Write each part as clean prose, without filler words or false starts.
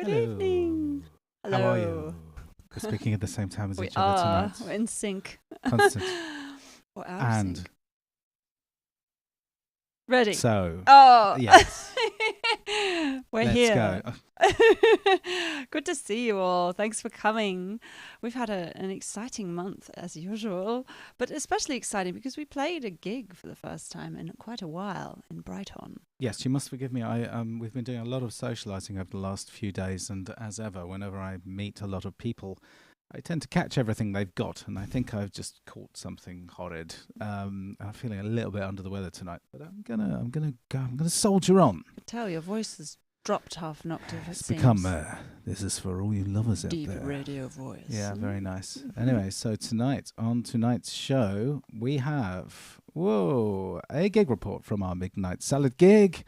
Good Hello. evening. Hello. How are you? We're speaking at the same time as We each other are. tonight. We're in sync. Constant. Or out of And sync. Ready. so, Oh. yes. We're Let's here. go. Good to see you all. Thanks for coming. We've had an exciting month as usual, but especially exciting because we played a gig for the first time in quite a while in BRIGHTON. Yes, you must forgive me. We've been doing a lot of socialising over the last few days, and as ever, whenever I meet a lot of people, I tend to catch everything they've got, and I think I've just caught something horrid. I'm feeling a little bit under the weather tonight, but I'm gonna soldier on. I can tell your voice has dropped half an octave. It's become this is for all you lovers deep out there. radio voice. Yeah, very nice. Anyway, so on tonight's show, we have a gig report from our Midnight Salad gig.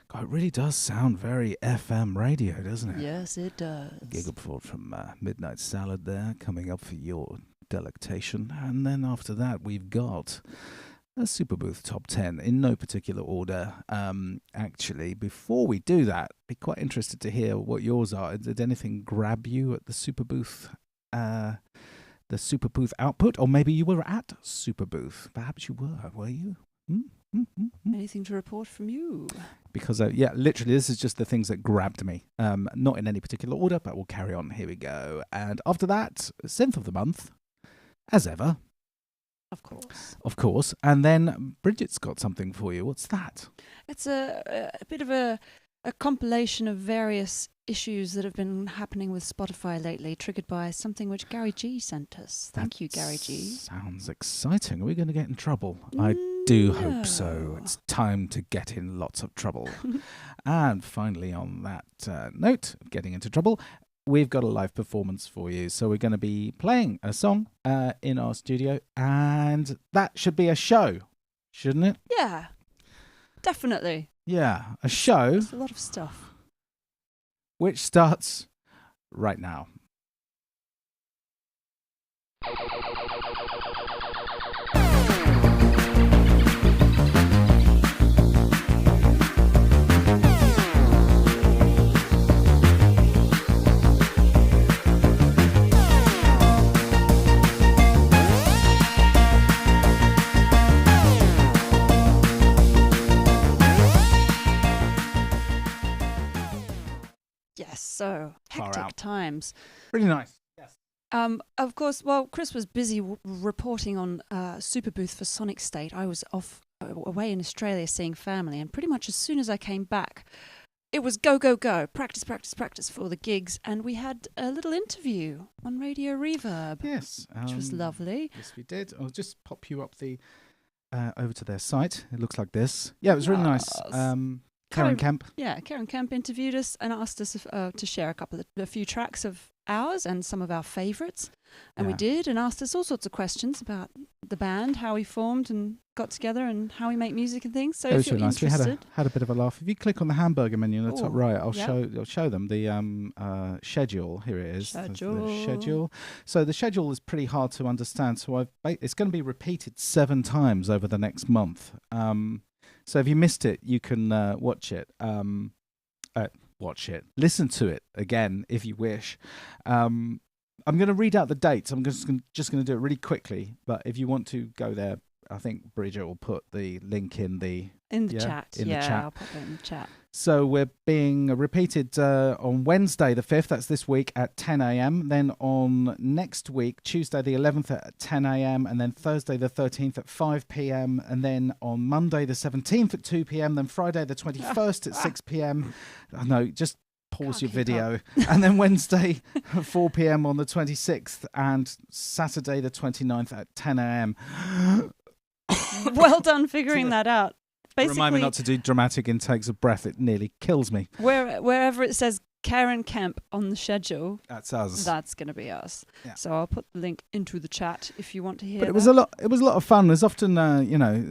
God, it really does sound very FM radio, doesn't it? Yes, it does. Gig report from Midnight Salad there, coming up for your delectation. And then after that, we've got a Superbooth Top 10 in no particular order. Actually, before we do that, be quite interested to hear what yours are. Did anything grab you at the Superbooth output? Or maybe you were at Superbooth. Perhaps you were you? Anything to report from you? Because, literally, this is just the things that grabbed me. Not in any particular order, but we'll carry on. Here we go. And after that, Synth of the Month, as ever. Of course. And then Bridget's got something for you. What's that? It's a bit of a compilation of various issues that have been happening with Spotify lately, triggered by something which Gary G sent us. Thank you, Gary G. Sounds exciting. Are we going to get in trouble? I do hope so. It's time to get in lots of trouble. And finally, on that note of getting into trouble, we've got a live performance for you. So we're going to be playing a song in our studio, and that should be a show, shouldn't it? Yeah, definitely. Yeah, a show. It's a lot of stuff. Which starts right now. Yes, so hectic times. Really nice. Yes. Of course, while Chris was busy reporting on Superbooth for SonicState, I was away in Australia seeing family, and pretty much as soon as I came back, it was go, go, go, practice for the gigs, and we had a little interview on Radio Reverb. Yes. Which was lovely. Yes, we did. I'll just pop you up over to their site. It looks like this. Yeah, it was really nice. Karen Kemp. Yeah, Karen Kemp interviewed us and asked us to share a few tracks of ours and some of our favourites. And we did, and asked us all sorts of questions about the band, how we formed and got together, and how we make music and things. So it if was you're really nice. interested, We had a bit of a laugh. If you click on the hamburger menu in the top right, I'll show them the schedule. Here it is. The schedule. So the schedule is pretty hard to understand. So it's going to be repeated 7 times over the next month. So if you missed it, you can watch it. Listen to it again if you wish. I'm going to read out the dates. I'm just going to do it really quickly. But if you want to go there, I think Bridget will put the link in the chat. The chat. I'll put it in the chat. So we're being repeated on Wednesday the 5th, that's this week, at 10 a.m. Then on next week, Tuesday the 11th at 10 a.m. And then Thursday the 13th at 5 p.m. And then on Monday the 17th at 2 p.m. Then Friday the 21st at 6 p.m. No, just pause your video. And then Wednesday at 4 p.m. on the 26th and Saturday the 29th at 10 a.m. Well done figuring that out. Basically, remind me not to do dramatic intakes of breath. It nearly kills me. Wherever it says Karen Kemp on the schedule, that's us. That's going to be us. Yeah. So I'll put the link into the chat if you want to hear. But it was a lot of fun. There's often,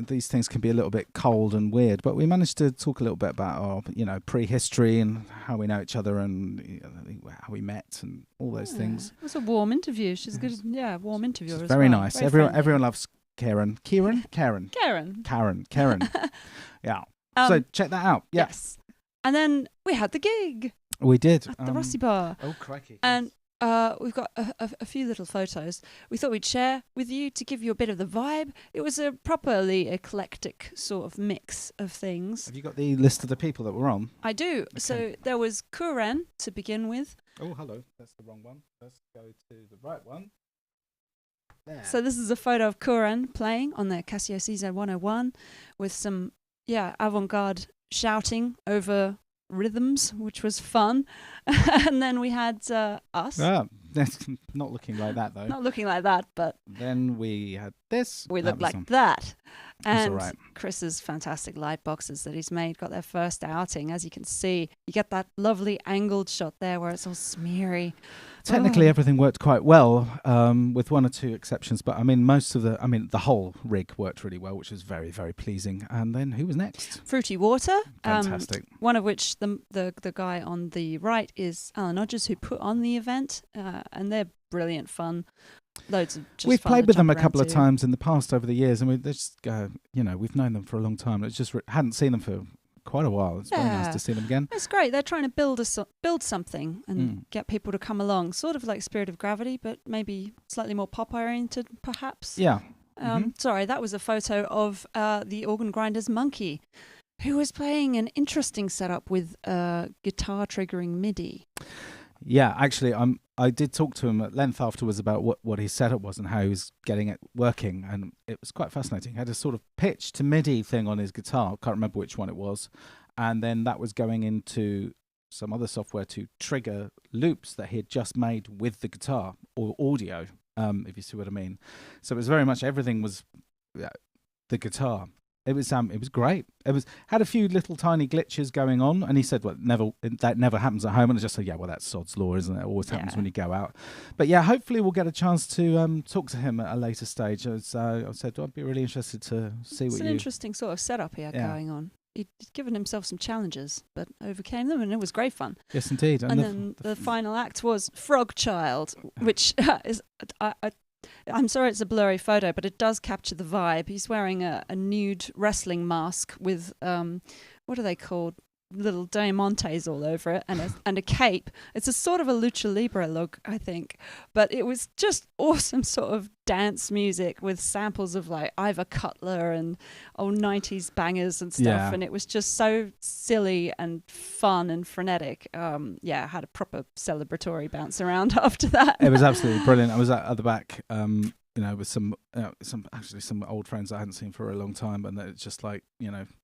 these things can be a little bit cold and weird. But we managed to talk a little bit about our, prehistory and how we know each other and how we met and all those things. It was a warm interview. She's good. Yeah, warm interviewer. She's very nice. Everyone loves Karen. Karen. Yeah. So check that out. Yeah. Yes. And then we had the gig. We did. at the ROSSI Bar. Oh, crikey. And we've got a few little photos we thought we'd share with you to give you a bit of the vibe. It was a properly eclectic sort of mix of things. Have you got the list of the people that were on? I do. Okay. So there was Kuren to begin with. Oh, hello. That's the wrong one. Let's go to the right one. There. So this is a photo of Kuren playing on their Casio CZ101 with some, avant-garde shouting over rhythms, which was fun. And then we had us. That's not looking like that, though. Not looking like that, but then we had this. we looked like that. And right. Chris's fantastic light boxes that he's made got their first outing. As you can see, you get that lovely angled shot there where it's all smeary. Technically, everything worked quite well, with one or two exceptions. But I mean, the whole rig worked really well, which was very, very pleasing. And then who was next? Fruity Water. Fantastic. One of which the guy on the right is Almanach, who put on the event, and they're brilliant fun. Loads of just We've fun played to with them a jump couple around of to. times in the past over the years, and we've known them for a long time. It's just hadn't seen them for quite a while. It's very nice to see them again. It's great. They're trying to build something and get people to come along, sort of like Spirit of Gravity, but maybe slightly more pop oriented, perhaps. Yeah. Sorry, that was a photo of the organ grinder's monkey, who was playing an interesting setup with guitar triggering MIDI. Yeah, actually, I did talk to him at length afterwards about what his setup was and how he was getting it working, and it was quite fascinating. He had a sort of pitch to MIDI thing on his guitar. Can't remember which one it was, and then that was going into some other software to trigger loops that he had just made with the guitar or audio, if you see what I mean. So it was very much everything was the guitar. It was great. It had a few little tiny glitches going on, and he said, "Well, that never happens at home." And I just said, "Yeah, well, that's sod's law, isn't it? It always happens when you go out." But yeah, hopefully we'll get a chance to talk to him at a later stage. As I said, I'd be really interested to see It's an interesting sort of setup here going on. He'd given himself some challenges, but overcame them, and it was great fun. Yes, indeed. And then the final act was Frog Child, which is I'm sorry it's a blurry photo, but it does capture the vibe. He's wearing a nude wrestling mask with, what are they called? Little diamantes all over it and a cape. It's a sort of a lucha libre look, I think. But it was just awesome sort of dance music with samples of like Ivor Cutler and old 90s bangers and stuff. Yeah. And it was just so silly and fun and frenetic. I had a proper celebratory bounce around after that. It was absolutely brilliant. I was at the back, with some old friends I hadn't seen for a long time, and it's just like,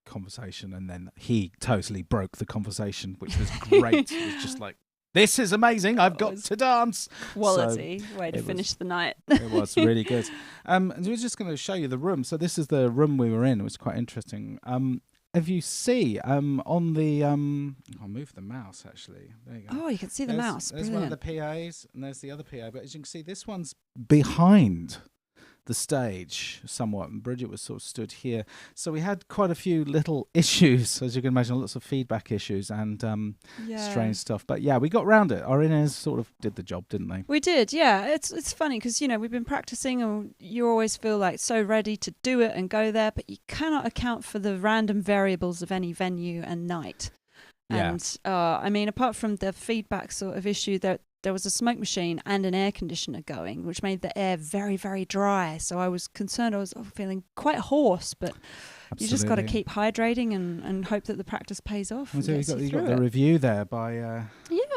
conversation, and then he totally broke the conversation, which was great. It was just like, this is amazing, I've got to dance. Quality way to finish the night. It was really good. And we're just going to show you the room. So this is the room we were in. It was quite interesting. If you see on the I'll move the mouse actually. There you go. Oh, you can see the mouse. There's Brilliant. one of the PAs, and there's the other PA. But as you can see, this one's behind the stage somewhat, and Bridget was sort of stood here. So we had quite a few little issues, as you can imagine, lots of feedback issues and strange stuff. But yeah, we got round it. Our in-ears sort of did the job, didn't they? We did, yeah. It's funny because, we've been practicing and you always feel like so ready to do it and go there, but you cannot account for the random variables of any venue and night. Yeah. And apart from the feedback sort of issue, there was a smoke machine and an air conditioner going, which made the air very, very dry. So I was concerned. I was feeling quite hoarse, but you just got to keep hydrating and hope that the practice pays off. So you got the review there by...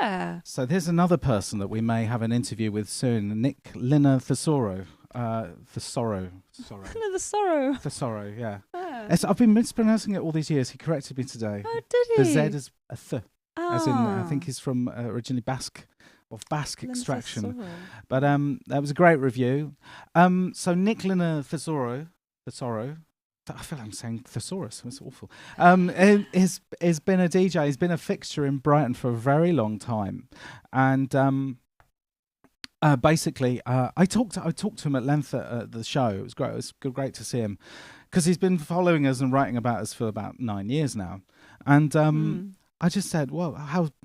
Yeah. So there's another person that we may have an interview with soon, Nick Lina Thesoro. Thesoro. The sorrow. Thesoro, yeah. Ah. I've been mispronouncing it all these years. He corrected me today. Oh, did he? The Z is a th. As in, I think Ah. he's from originally Basque extraction. Thesoro. But that was a great review. So Nick Lina Thesoro, I feel like I'm saying thesaurus. It's awful. Has been a DJ. He's been a fixture in Brighton for a very long time, and basically, I talked to him at length at the show. It was great. It was great to see him because he's been following us and writing about us for about 9 years now. And I just said, "Well,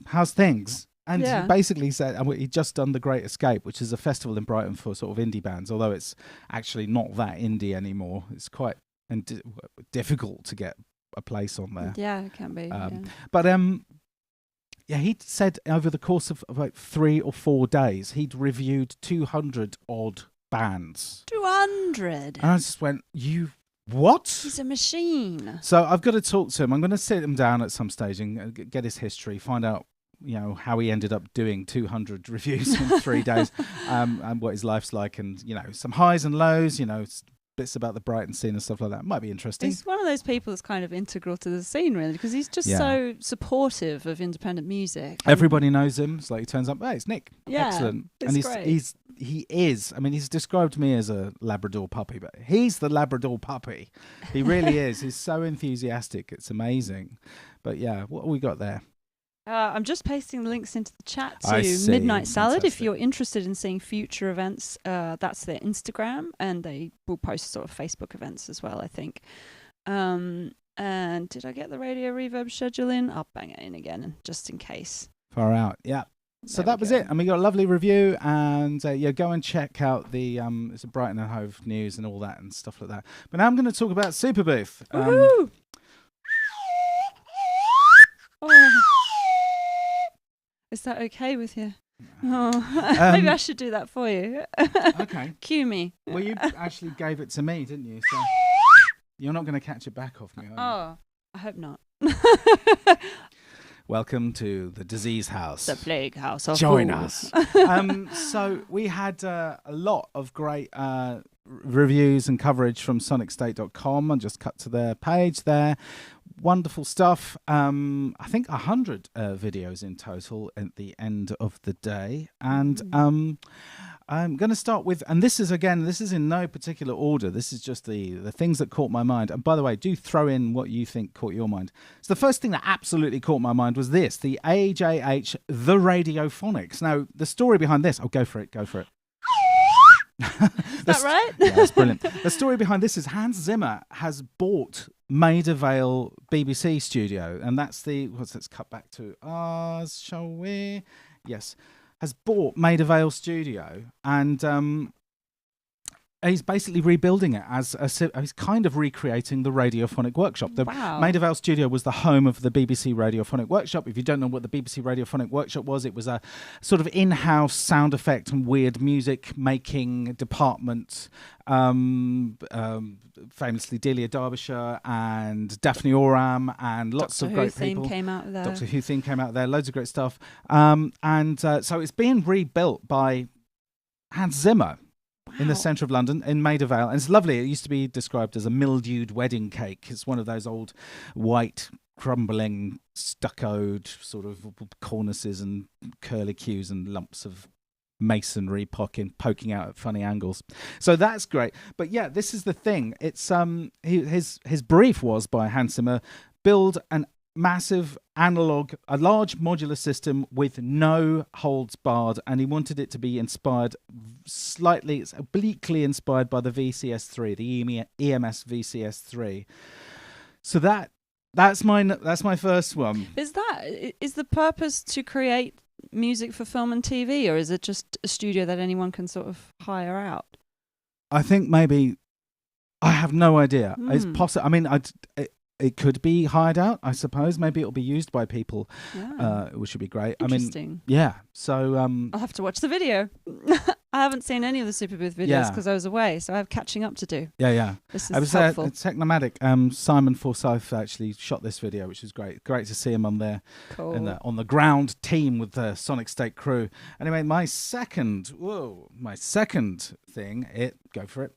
how's things?" And he basically said he'd just done the Great Escape, which is a festival in Brighton for sort of indie bands. Although it's actually not that indie anymore. It's quite difficult to get a place on there. Yeah, it can be. But Yeah, he said over the course of about 3 or 4 days, he'd reviewed 200 odd bands. 200. And I just went, you what? He's a machine. So I've got to talk to him. I'm going to sit him down at some stage and get his history, find out, how he ended up doing 200 reviews in 3 days, and what his life's like, and some highs and lows, bits about the Brighton scene and stuff like that. Might be interesting. He's one of those people that's kind of integral to the scene, really, because he's just so supportive of independent music. Everybody knows him. It's like he turns up, hey, it's Nick. Yeah, excellent. It's and great. he is. I mean, he's described me as a Labrador puppy, but he's the Labrador puppy. He really is. He's so enthusiastic. It's amazing. But yeah, what have we got there? I'm just pasting the links into the chat I to see. Midnight Salad. Fantastic. If you're interested in seeing future events, that's their Instagram, and they will post sort of Facebook events as well, I think. And did I get the Radio Reverb schedule in? I'll bang it in again, just in case. Far out, yeah. So There that we was go. it, and we got a lovely review, and go and check out the it's a Brighton and Hove news and all that and stuff like that. But now I'm going to talk about Superbooth. Woohoo! Oh. Is that okay with you? Oh. Maybe I should do that for you. Okay. Cue me. Well, you actually gave it to me, didn't you? So you're not going to catch it back off me, are you? Oh, I hope not. Welcome to the Disease House. The Plague House of Join Fools. us. So we had a lot of great reviews and coverage from SonicState.com. I just cut to their page there. Wonderful stuff. I think 100 videos in total at the end of the day. And I'm going to start with, and this is in no particular order. This is just the things that caught my mind. And by the way, do throw in what you think caught your mind. So the first thing that absolutely caught my mind was this, the AJH, the Radiophonics. Now, the story behind this, go for it. Is that right? Yeah, that's brilliant. The story behind this is Hans Zimmer has bought Maida Vale BBC studio, and that's let's cut back to shall we? Yes, has bought Maida Vale studio, and he's basically rebuilding it he's kind of recreating the Radiophonic Workshop. The Wow. Maida Vale studio was the home of the BBC Radiophonic Workshop. If you don't know what the BBC Radiophonic Workshop was, it was a sort of in-house sound effect and weird music making department. Famously Delia Derbyshire and Daphne Oram and lots Doctor of Who great theme people. came out there. Doctor Who theme came out there. Loads of great stuff. So it's being rebuilt by Hans Zimmer in the centre of London, in Maida Vale. And it's lovely. It used to be described as a mildewed wedding cake. It's one of those old white, crumbling, stuccoed sort of cornices and curlicues and lumps of masonry poking out at funny angles. So that's great. But yeah, this is the thing. It's his brief was by Hans Zimmer, build an massive analog, a large modular system with no holds barred, and he wanted it to be inspired slightly, it's obliquely inspired by the VCS3, the EMS VCS3. So that's my first one. Is the purpose to create music for film and TV, or is it just a studio that anyone can sort of hire out? I think maybe, I have no idea. It's possible. I mean, it could be hired out, I suppose. Maybe it'll be used by people, which would be great. Interesting. I mean, yeah. So I'll have to watch the video. I haven't seen any of the Superbooth videos because I was away, so I have catching up to do. Yeah. This I is was helpful. at Technomatic. Simon Forsyth actually shot this video, which was great. Great to see him on there, Cool. on the ground team with the Sonic-State crew. Anyway, my second thing, go for it.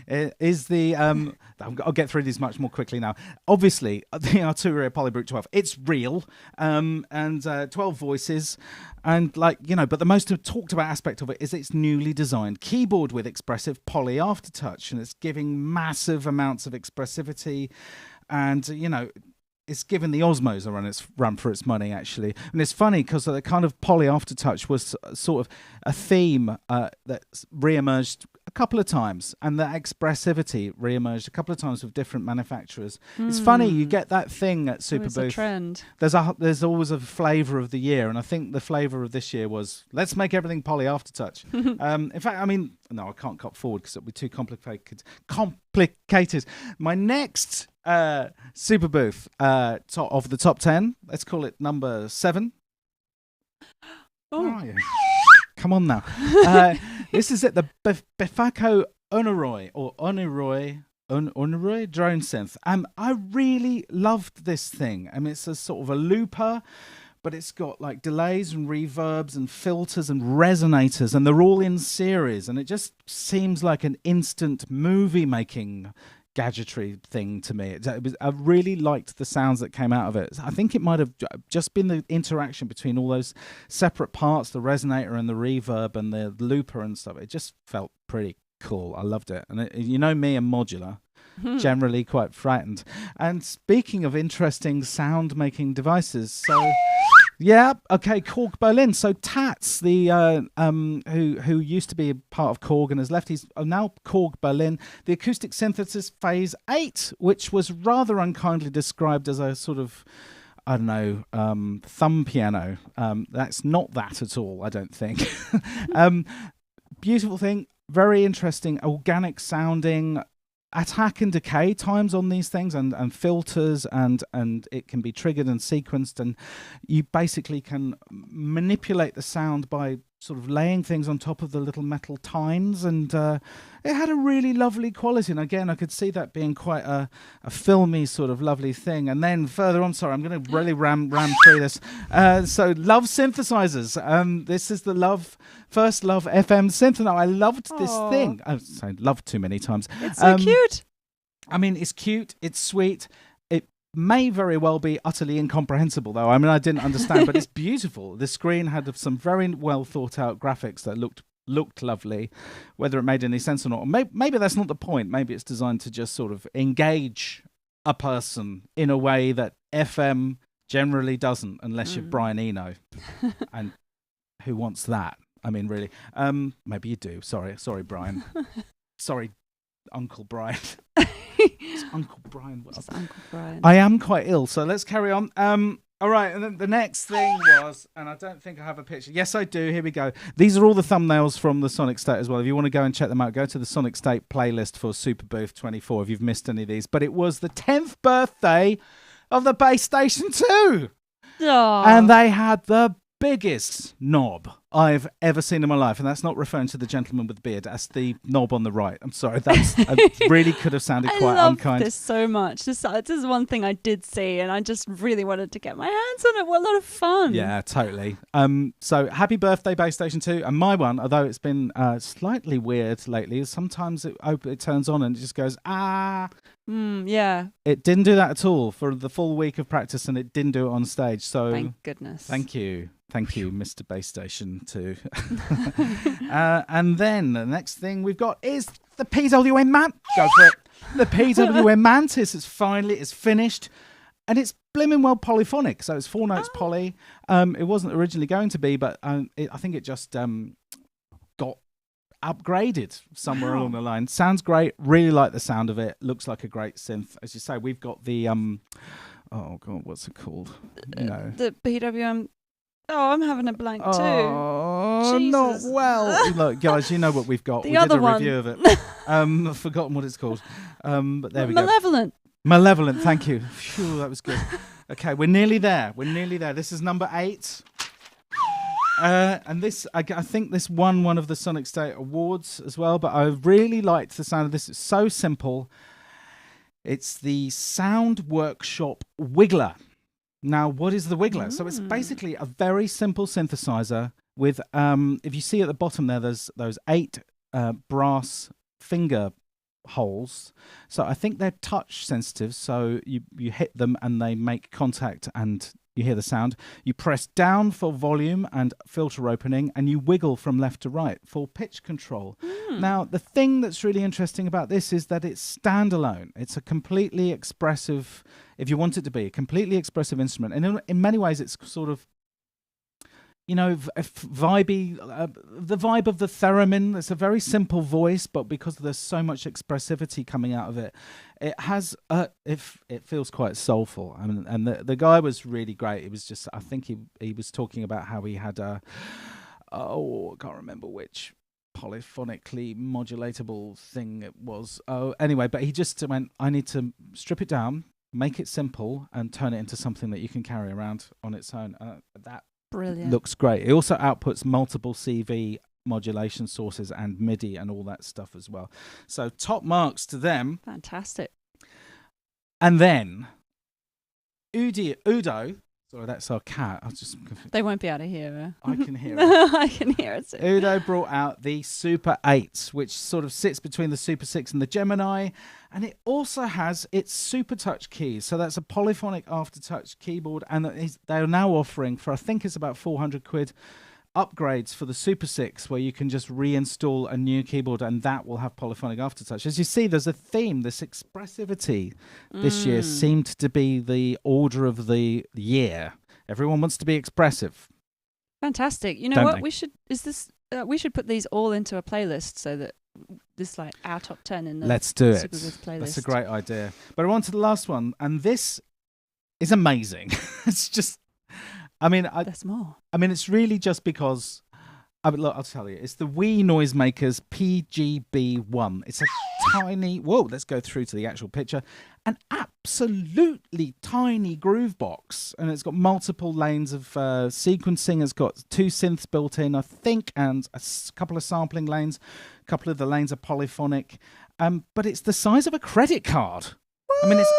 It is the I'll get through these much more quickly now. Obviously, the Arturia Polybrute 12, it's real, and 12 voices, and but the most talked about aspect of it is its newly designed keyboard with expressive poly aftertouch, and it's giving massive amounts of expressivity, and it's given the Osmos a run for its money, actually. And it's funny because the kind of poly aftertouch was sort of a theme that re-emerged a couple of times, and the expressivity re-emerged a couple of times with different manufacturers. It's funny, you get that thing at Superbooth. It's a trend. There's always a flavour of the year, and I think the flavour of this year was, let's make everything poly aftertouch. In fact, I mean, no, I can't cut forward because it'll be too complicated. My next Superbooth of the top 10, let's call it number 7. Oh. Where are you? Come on now. This is it, the Befaco Oneroy drone synth. I really loved this thing. I mean, it's a sort of a looper, but it's got like delays and reverbs and filters and resonators, and they're all in series, and it just seems like an instant movie making gadgetry thing to me. I really liked the sounds that came out of it. I think it might have just been the interaction between all those separate parts, the resonator and the reverb and the looper and stuff. It just felt pretty cool. I loved it. And you know me and modular, generally quite frightened. And speaking of interesting sound making devices, so yeah, okay, Korg Berlin. So Tats, the who used to be a part of Korg and has left, he's now Korg Berlin. The acoustic synthesis phase 8, which was rather unkindly described as a sort of, I don't know, thumb piano. That's not that at all, I don't think. Beautiful thing, very interesting, organic sounding. Attack and decay times on these things, and filters, and it can be triggered and sequenced, and you basically can manipulate the sound by sort of laying things on top of the little metal tines, and it had a really lovely quality. And again, I could see that being quite a filmy sort of lovely thing. And then further on, sorry, I'm going to really ram through this. So Love synthesizers. This is the first Love FM synth. Now, I loved this thing. I've said loved too many times. It's so cute. I mean, it's cute. It's sweet. It may very well be utterly incomprehensible, though. I mean, I didn't understand, but it's beautiful. The screen had some very well thought out graphics that looked lovely. Whether it made any sense or not, maybe that's not the point. Maybe it's designed to just sort of engage a person in a way that FM generally doesn't, unless you're Brian Eno. And who wants that? I mean, really. Maybe you do. Sorry, Brian. Sorry, Uncle Brian. It's Uncle Brian. Just Uncle Brian. I am quite ill, so let's carry on. All right, and then the next thing was, and I don't think I have a picture. Yes, I do. Here we go. These are all the thumbnails from the SonicState as well. If you want to go and check them out, go to the SonicState playlist for Superbooth 24 if you've missed any of these. But it was the 10th birthday of the Bass Station 2. Aww. And they had the biggest knob I've ever seen in my life, and that's not referring to the gentleman with the beard. That's the knob on the right. I'm sorry, I really could have sounded quite unkind. I love this so much. This is one thing I did see, and I just really wanted to get my hands on it. What a lot of fun! Yeah, totally. So happy birthday, Bass Station 2, and my one, although it's been slightly weird lately, is sometimes it turns on and it just goes yeah. It didn't do that at all for the full week of practice, and it didn't do it on stage. So thank goodness. Thank you, Mr. Bass Station 2. And then the next thing we've got is the PWM Mantis. Go for it. The PWM Mantis is finished, and it's blimmin' well polyphonic. So it's 4 notes poly. It wasn't originally going to be, but I think it just got upgraded somewhere along the line. Sounds great. Really like the sound of it. Looks like a great synth. As you say, we've got the oh god, what's it called? The PWM. Oh, I'm having a blank too. Oh, not well. Look, guys, you know what we've got. The we other did a one. review of it. I've forgotten what it's called. But there we go. Malevolent. Thank you. Phew, that was good. Okay, we're nearly there. This is number 8. And this, I think this won one of the SonicState awards as well, but I really liked the sound of this. It's so simple. It's the Sound Workshop Wiggler. Now, what is the Wiggler? So it's basically a very simple synthesizer with, if you see at the bottom there, there's those 8 brass finger holes. So I think they're touch sensitive. So you hit them and they make contact and you hear the sound. You press down for volume and filter opening, and you wiggle from left to right for pitch control. Now, the thing that's really interesting about this is that it's standalone. It's a completely expressive, if you want it to be, a completely expressive instrument. And in many ways, it's sort of, vibey, the vibe of the theremin. It's a very simple voice, but because there's so much expressivity coming out of it, it has it feels quite soulful. I mean, and the guy was really great. It was just, I think he was talking about how he had I can't remember which polyphonically modulatable thing it was. Anyway, but he just went, I need to strip it down, make it simple, and turn it into something that you can carry around on its own. That Brilliant. looks great. It also outputs multiple CV modulation sources and MIDI and all that stuff as well. So top marks to them. Fantastic. And then Udo. Sorry, that's our cat. They won't be able to hear her. I can hear it. I can hear it too. Udo brought out the Super 8, which sort of sits between the Super 6 and the Gemini, and it also has its Super Touch keys. So that's a polyphonic aftertouch keyboard, and they're now offering, for I think it's about 400 quid, upgrades for the Super 6, where you can just reinstall a new keyboard and that will have polyphonic aftertouch. As you see, there's a theme. This expressivity this year seemed to be the order of the year. Everyone wants to be expressive. Fantastic. You know Don't what? they? We should put these all into a playlist so that this like our top 10 in the Let's do it. Superbooth playlist. That's a great idea. But on to the last one, and this is amazing. It's just, There's more. it's really just because, look, I'll tell you, it's the Wii Noisemakers PGB1. It's a tiny, let's go through to the actual picture, an absolutely tiny groove box, and it's got multiple lanes of sequencing. It's got 2 synths built in, I think, and a couple of sampling lanes. A couple of the lanes are polyphonic, but it's the size of a credit card. What? It's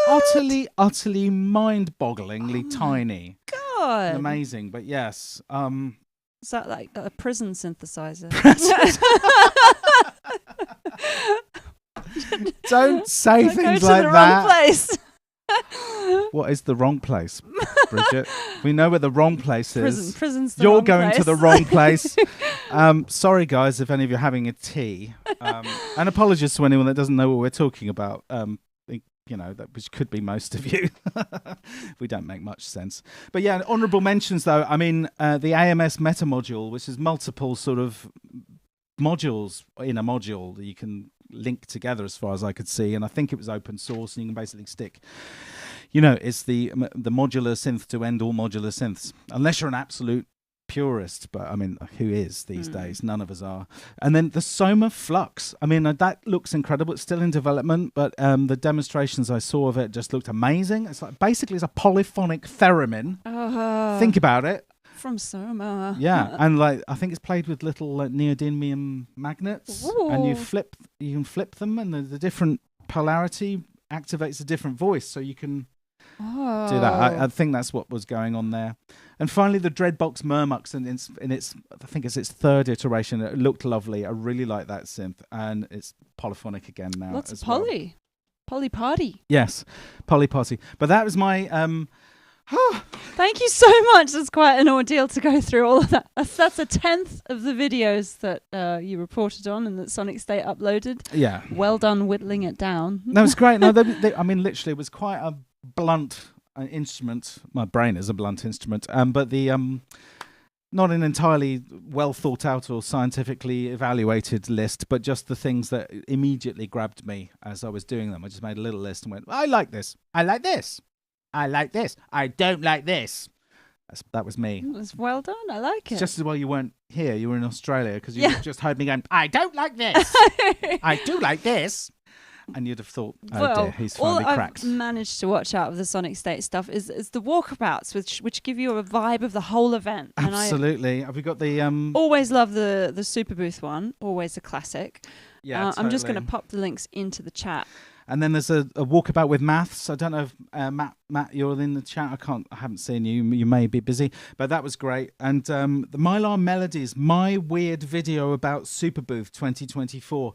utterly mind-bogglingly tiny. God. Amazing, but yes. Is that like a prison synthesizer? Don't say Don't things go like to the that. wrong place. What is the wrong place, Bridget? We know where the wrong place is. Prison's the You're wrong going place. to the wrong place. Sorry, guys, if any of you are having a tea. And apologies to anyone that doesn't know what we're talking about. Which could be most of you. We don't make much sense. But yeah, honourable mentions though. The AMS meta module, which is multiple sort of modules in a module that you can link together as far as I could see. And I think it was open source, and you can basically stick, it's the modular synth to end all modular synths. Unless you're an absolute purist, but who is these days? None of us are. And then the Soma Flux, that looks incredible. It's still in development, but the demonstrations I saw of it just looked amazing. It's like basically it's a polyphonic theremin. Think about it. From Soma. Yeah, and I think it's played with little neodymium magnets. Ooh. And you can flip them, and the different polarity activates a different voice, so you can do that. I think that's what was going on there. And finally, the Dreadbox Murmux, and I think it's its 3rd iteration. It looked lovely. I really like that synth, and it's polyphonic again now. Lots as of well. poly party. Yes, poly party. But that was my. Thank you so much. It's quite an ordeal to go through all of that. That's a 10th of the videos that you reported on and that SonicState uploaded. Yeah. Well done whittling it down. No, it's great. No, literally, it was quite a blunt instrument. My brain is a blunt instrument, but the not an entirely well thought out or scientifically evaluated list, but just the things that immediately grabbed me as I was doing them. I just made a little list and went, I like this. I like this. I like this. I don't like this. That was me. It was well done. I like it. Just as well you weren't here. You were in Australia because you just heard me going, I don't like this. I do like this. And you'd have thought, dear, he's finally cracked. I've managed to watch out of the SonicState stuff is the walkabouts, which give you a vibe of the whole event. Absolutely. Have we got the... Always love the Superbooth one. Always a classic. Yeah, I'm just going to pop the links into the chat. And then there's a walkabout with MATTHS. I don't know if Matt, you're in the chat. I haven't seen you. You may be busy, but that was great. And the Mylar Melodies, my weird video about Superbooth 2024,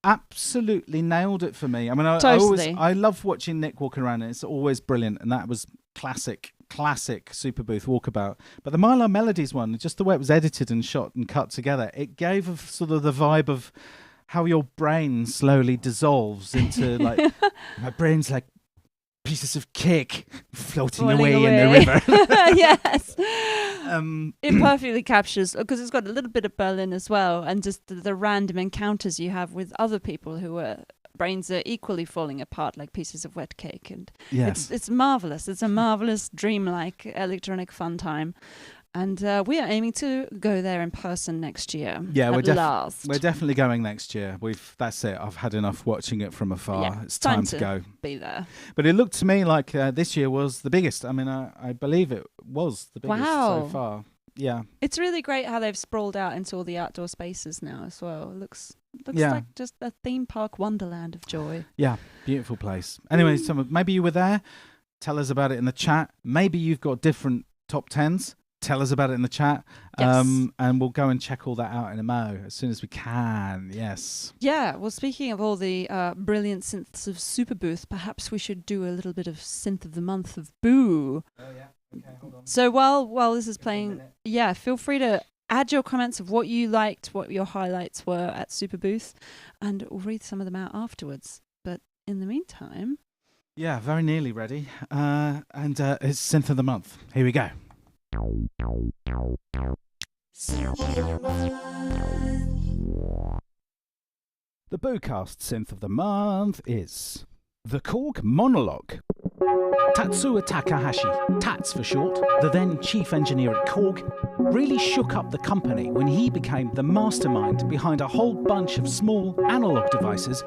absolutely nailed it for me. Totally. I love watching Nick walk around, and it's always brilliant. And that was classic Superbooth walkabout. But the Mylar Melodies one, just the way it was edited and shot and cut together, it gave sort of the vibe of how your brain slowly dissolves into my brain's like pieces of cake floating Rolling away in away. the river. Yes. It perfectly captures, because it's got a little bit of Berlin as well, and just the random encounters you have with other people who are brains are equally falling apart like pieces of wet cake. And Yes. it's marvelous. It's a marvelous, dreamlike electronic fun time. And we are aiming to go there in person next year. Yeah, at last. we're definitely going next year. That's it. I've had enough watching it from afar. Yeah, it's time to go. Be there. But it looked to me like this year was the biggest. I mean, I believe it was the biggest so far. Yeah. It's really great how they've sprawled out into all the outdoor spaces now as well. It looks Yeah. like just a theme park wonderland of joy. Yeah, beautiful place. Anyway, maybe you were there. Tell us about it in the chat. Maybe you've got different top tens. Tell us about it in the chat. Yes. And we'll go and check all that out in a mo as soon as we can. Yes. Yeah, well, speaking of all the brilliant synths of Superbooth, perhaps we should do a little bit of synth of the month of Boo. Oh, yeah. Okay, hold on. So while this is playing, yeah, feel free to add your comments of what you liked, what your highlights were at Superbooth, and we'll read some of them out afterwards. But in the meantime... Yeah, very nearly ready. And it's synth of the month. Here we go. The BOOcast synth of the month is the Korg Monologue. Tatsuya Takahashi, Tats for short, the then chief engineer at Korg, really shook up the company when he became the mastermind behind a whole bunch of small analog devices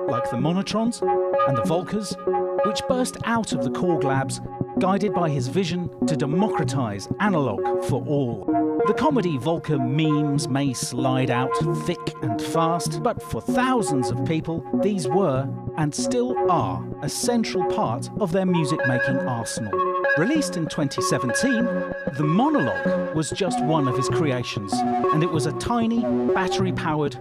like the Monotrons and the Volkers, which burst out of the Korg labs, guided by his vision to democratize analog for all. The comedy Volker memes may slide out thick and fast, but for thousands of people, these were, and still are, a central part of their music-making arsenal. Released in 2017, the Monologue was just one of his creations, and it was a tiny, battery-powered,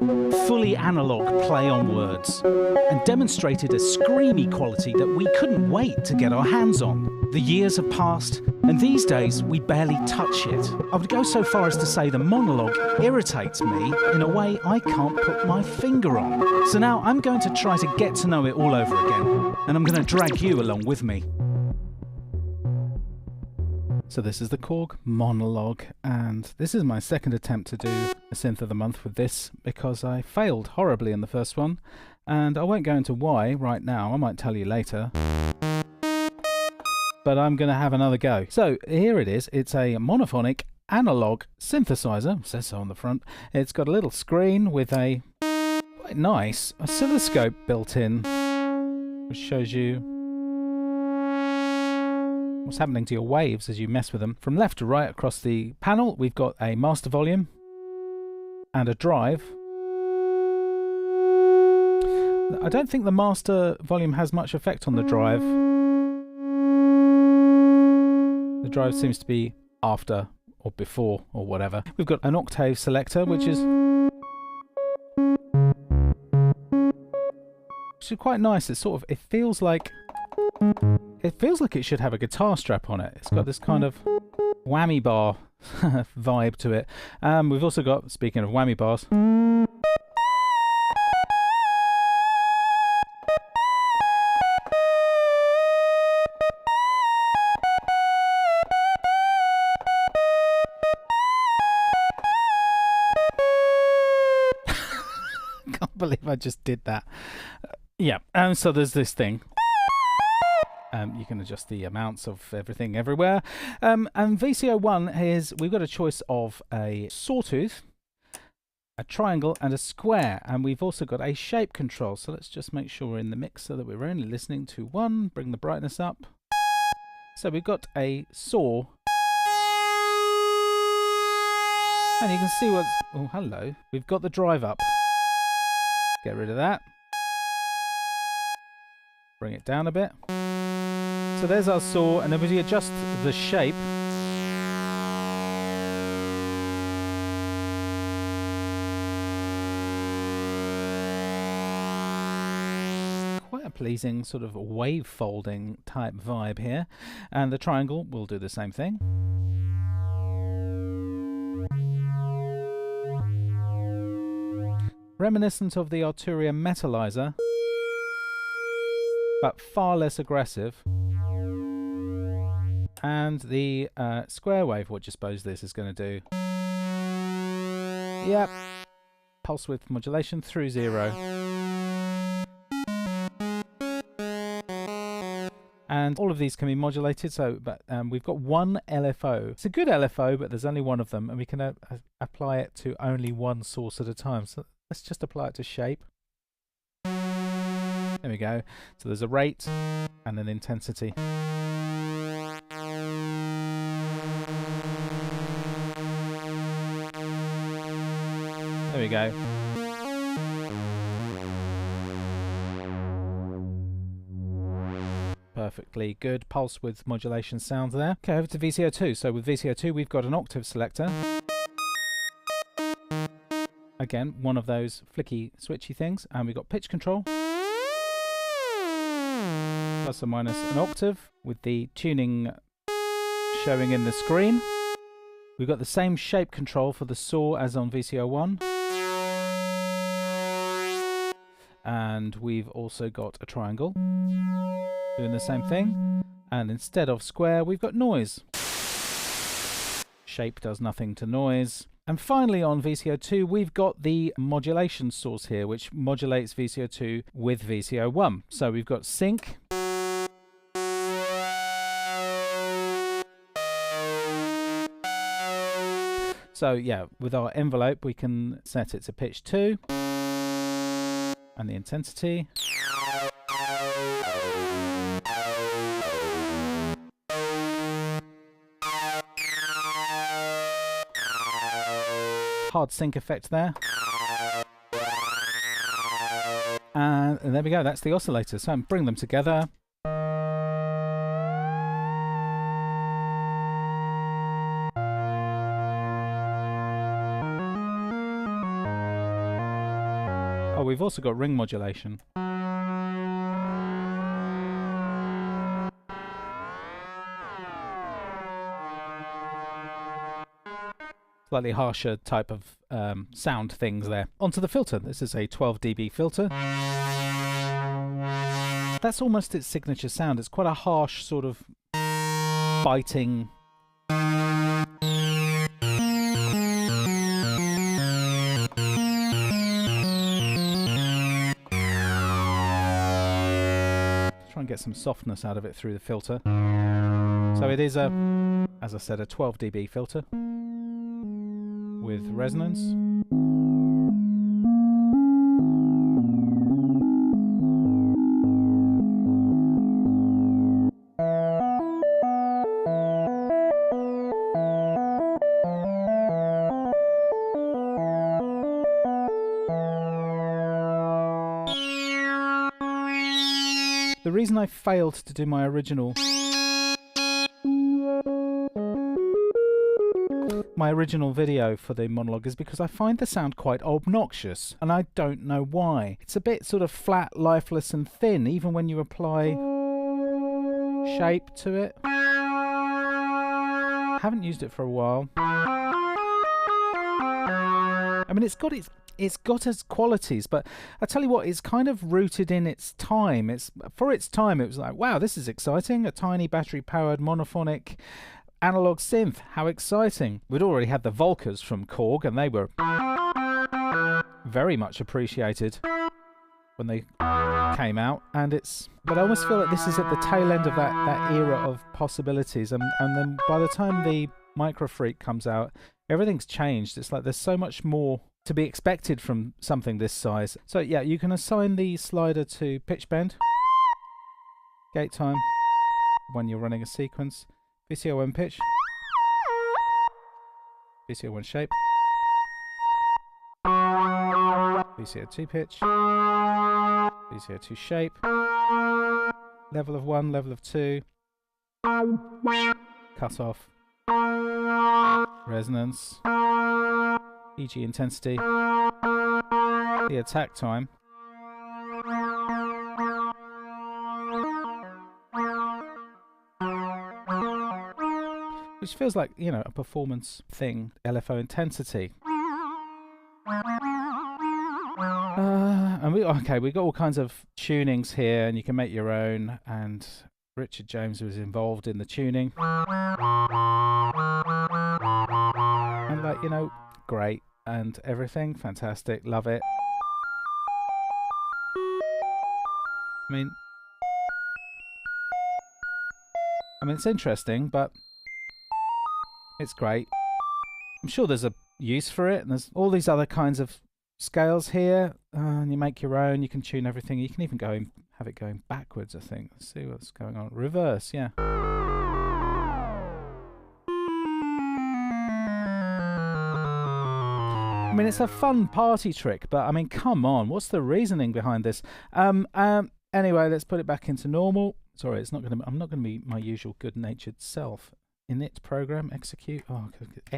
fully analog play on words, and demonstrated a screamy quality that we couldn't wait to get our hands on. The years have passed, and these days we barely touch it. I would go so far as to say the Monologue irritates me in a way I can't put my finger on. So now I'm going to try to get to know it all over again, and I'm going to drag you along with me. So this is the Korg Monologue, and this is my second attempt to do a synth of the month with this because I failed horribly in the first one, and I won't go into why right now. I might tell you later. But I'm going to have another go. So here it is. It's a monophonic analog synthesizer. It says so on the front. It's got a little screen with a quite nice oscilloscope built in, which shows you what's happening to your waves as you mess with them. From left to right across the panel, we've got a master volume and a drive. I don't think the master volume has much effect on the drive. The drive seems to be after or before or whatever. We've got an octave selector, which is quite nice. It's sort of, it feels like it should have a guitar strap on it. It's got this kind of whammy bar vibe to it. We've also got, speaking of whammy bars, can't believe I just did that. Yeah, and so there's this thing. You can adjust the amounts of everything everywhere. And VCO1 is, we've got a choice of a sawtooth, a triangle and a square. And we've also got a shape control. So let's just make sure we're in the mix so that we're only listening to one. Bring the brightness up. So we've got a saw. And you can see what's... Oh, hello. We've got the drive up. Get rid of that. Bring it down a bit. So there's our saw, and then we adjust the shape. Quite a pleasing sort of wave folding type vibe here. And the triangle will do the same thing. Reminiscent of the Arturia Metalizer, but far less aggressive. And the square wave, what do you suppose this is going to do? Yep. Pulse width modulation through 0. And all of these can be modulated, so but we've got one LFO. It's a good LFO, but there's only one of them, and we can apply it to only one source at a time. So let's just apply it to shape. There we go. So there's a rate and an intensity. There we go. Perfectly good pulse width modulation sounds there. Okay, over to VCO2. So with VCO2 we've got an octave selector. Again, one of those flicky switchy things. And we've got pitch control. Plus or minus an octave with the tuning showing in the screen. We've got the same shape control for the saw as on VCO1. And we've also got a triangle doing the same thing. And instead of square, we've got noise. Shape does nothing to noise. And finally on VCO2, we've got the modulation source here, which modulates VCO2 with VCO1. So we've got sync. So yeah, with our envelope, we can set it to pitch 2. And the intensity. Hard sync effect there. And there we go, that's the oscillator. So bring them together. Oh, we've also got ring modulation. Slightly harsher type of sound things there. Onto the filter. This is a 12 dB filter. That's almost its signature sound. It's quite a harsh sort of biting. Try and get some softness out of it through the filter. So it is as I said, a 12 dB filter with resonance. The reason I failed to do my original video for the monologue is because I find the sound quite obnoxious, and I don't know why. It's a bit sort of flat, lifeless and thin, even when you apply shape to it. I haven't used it for a while. I mean, it's got its qualities, but I tell you what, it's kind of rooted in its time. For its time, it was like, wow, this is exciting. A tiny battery-powered monophonic analog synth. How exciting. We'd already had the Volkers from Korg, and they were very much appreciated when they came out. But I almost feel like this is at the tail end of that era of possibilities. And then by the time the Microfreak comes out, everything's changed. It's like there's so much more to be expected from something this size. So yeah, you can assign the slider to pitch bend, gate time when you're running a sequence, VCO1 pitch, VCO1 shape, VCO2 pitch, VCO2 shape, level of 1, level of 2, cut off, resonance, EG intensity, the attack time, which feels like, you know, a performance thing, LFO intensity. And we got all kinds of tunings here, and you can make your own, and Richard James was involved in the tuning. And like, you know, great. And everything, fantastic, love it. I mean, it's interesting, but it's great. I'm sure there's a use for it, and there's all these other kinds of scales here, and you make your own. You can tune everything. You can even have it going backwards, I think. Let's see what's going on. Reverse, yeah. I mean, it's a fun party trick, but I mean, come on, what's the reasoning behind this? Anyway, let's put it back into normal. Sorry, I'm not going to be my usual good-natured self. Init program, execute. Oh,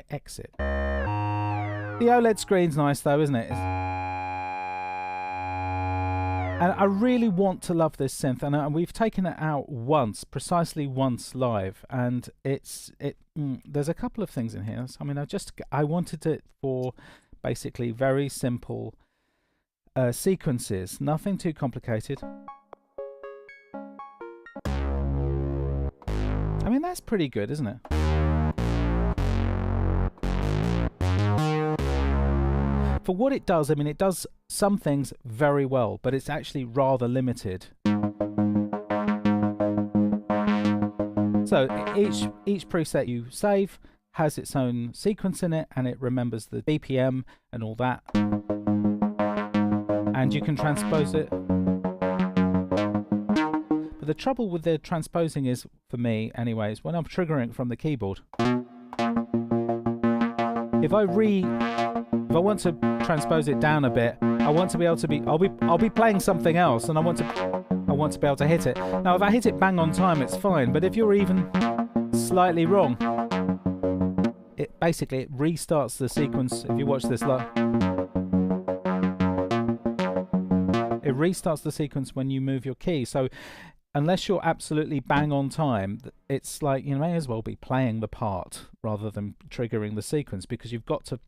exit. The OLED screen's nice though, isn't it? And I really want to love this synth, and we've taken it out precisely once live, and there's a couple of things in here. I mean, I wanted it for basically very simple sequences, nothing too complicated. I mean, that's pretty good, isn't it? For what it does, I mean, it does some things very well, but it's actually rather limited. So each preset you save has its own sequence in it, and it remembers the BPM and all that. And you can transpose it. But the trouble with the transposing is, for me anyways, when I'm triggering from the keyboard, if I want to transpose it down a bit, I want to be able to I'll be playing something else, and I want to be able to hit it. Now if I hit it bang on time, it's fine, but if you're even slightly wrong, it restarts the sequence. If you watch this, it restarts the sequence when you move your key. So unless you're absolutely bang on time, it's like you may as well be playing the part rather than triggering the sequence, because you've got to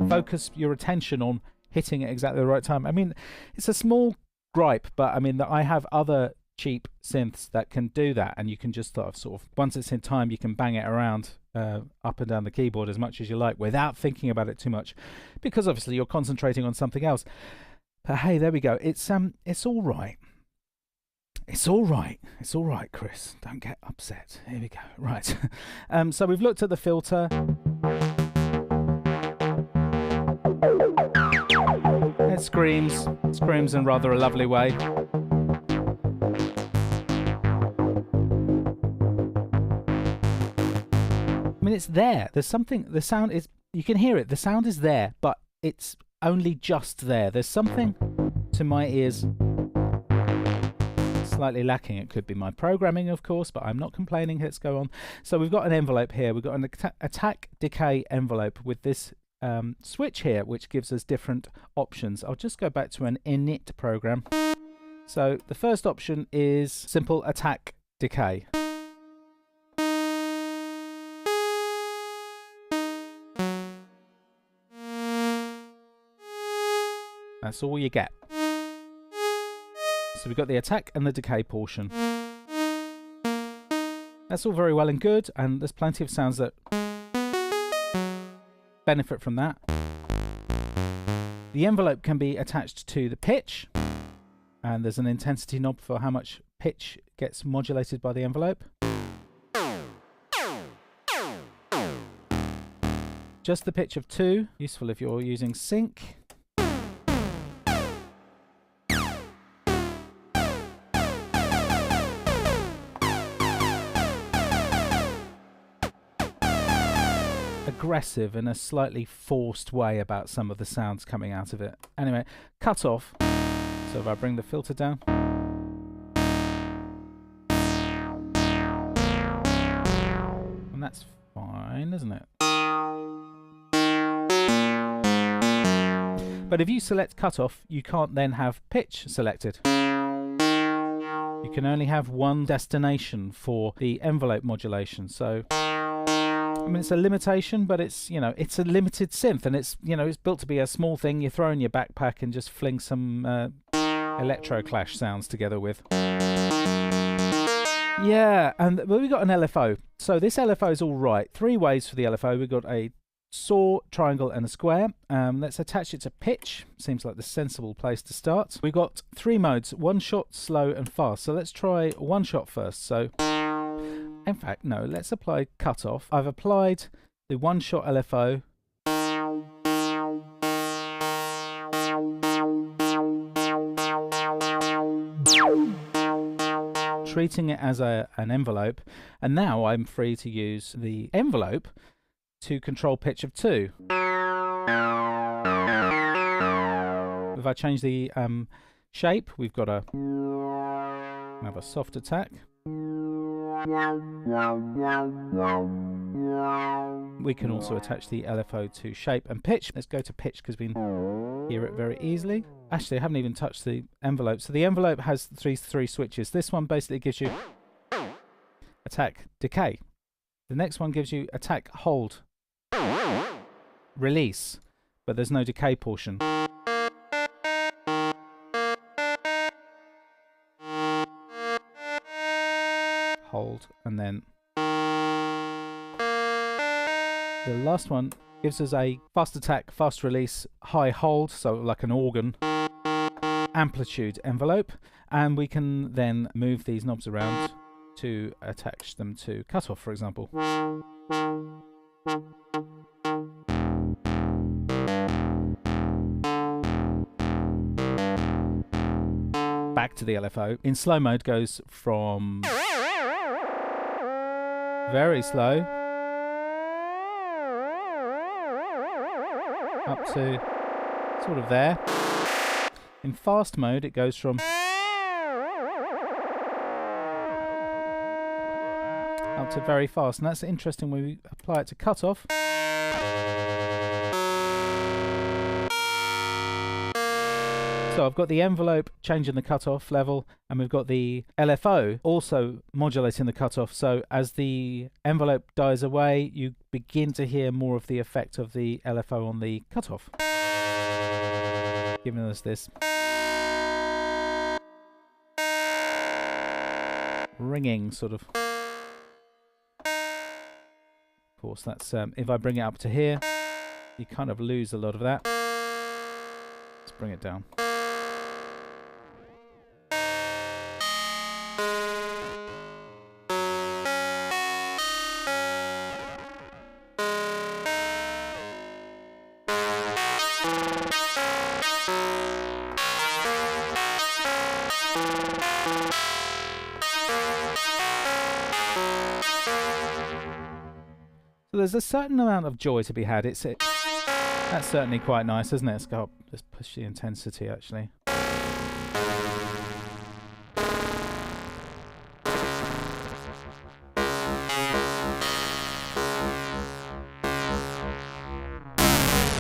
focus your attention on hitting it exactly the right time. I mean, it's a small gripe, but I mean that I have other cheap synths that can do that, and you can just sort of once it's in time, you can bang it around up and down the keyboard as much as you like without thinking about it too much, because obviously you're concentrating on something else. But hey, there we go. It's all right. It's all right. It's all right, Chris. Don't get upset. Here we go. Right. So we've looked at the filter. It screams in rather a lovely way. I mean, it's there. There's something. The sound is. You can hear it. The sound is there, but it's only just there. There's something to my ears slightly lacking. It could be my programming, of course, but I'm not complaining. Let's go on. So we've got an envelope here. We've got an attack decay envelope with this switch here, which gives us different options. I'll just go back to an init program. So the first option is simple attack decay. That's all you get. So we've got the attack and the decay portion. That's all very well and good, and there's plenty of sounds that benefit from that. The envelope can be attached to the pitch, and there's an intensity knob for how much pitch gets modulated by the envelope. Just the pitch of 2, useful if you're using sync. Aggressive in a slightly forced way about some of the sounds coming out of it. Anyway, cut off. So if I bring the filter down, and that's fine, isn't it? But if you select cutoff, you can't then have pitch selected. You can only have one destination for the envelope modulation. So I mean, it's a limitation, but it's, you know, it's a limited synth, and it's, you know, it's built to be a small thing you throw in your backpack and just fling some electro clash sounds together with. Yeah, and we've got an LFO. So this LFO is all right. 3 ways for the LFO. We've got a saw, triangle, and a square. Let's attach it to pitch. Seems like the sensible place to start. We've got 3 modes: one shot, slow, and fast. So let's try one shot first. So, in fact, no. Let's apply cutoff. I've applied the one shot LFO. Treating it as an envelope, and now I'm free to use the envelope to control pitch of 2. If I change the shape, we've got another soft attack. We can also attach the LFO to shape and pitch. Let's go to pitch because we can hear it very easily. Actually, I haven't even touched the envelope. So the envelope has three switches. This one basically gives you attack, decay. The next one gives you attack, hold, release, but there's no decay portion. Hold, and then the last one gives us a fast attack, fast release, high hold, so like an organ, amplitude envelope, and we can then move these knobs around to attach them to cutoff, for example. Back to the LFO. In slow mode goes from very slow up to sort of there. In fast mode, it goes from up to very fast, and that's interesting when we apply it to cutoff. So I've got the envelope changing the cutoff level, and we've got the LFO also modulating the cutoff. So as the envelope dies away, you begin to hear more of the effect of the LFO on the cutoff, giving us this ringing sort of. Of course, that's if I bring it up to here, you kind of lose a lot of that. Let's bring it down. So there's a certain amount of joy to be had. That's certainly quite nice, isn't it? Let's push the intensity actually.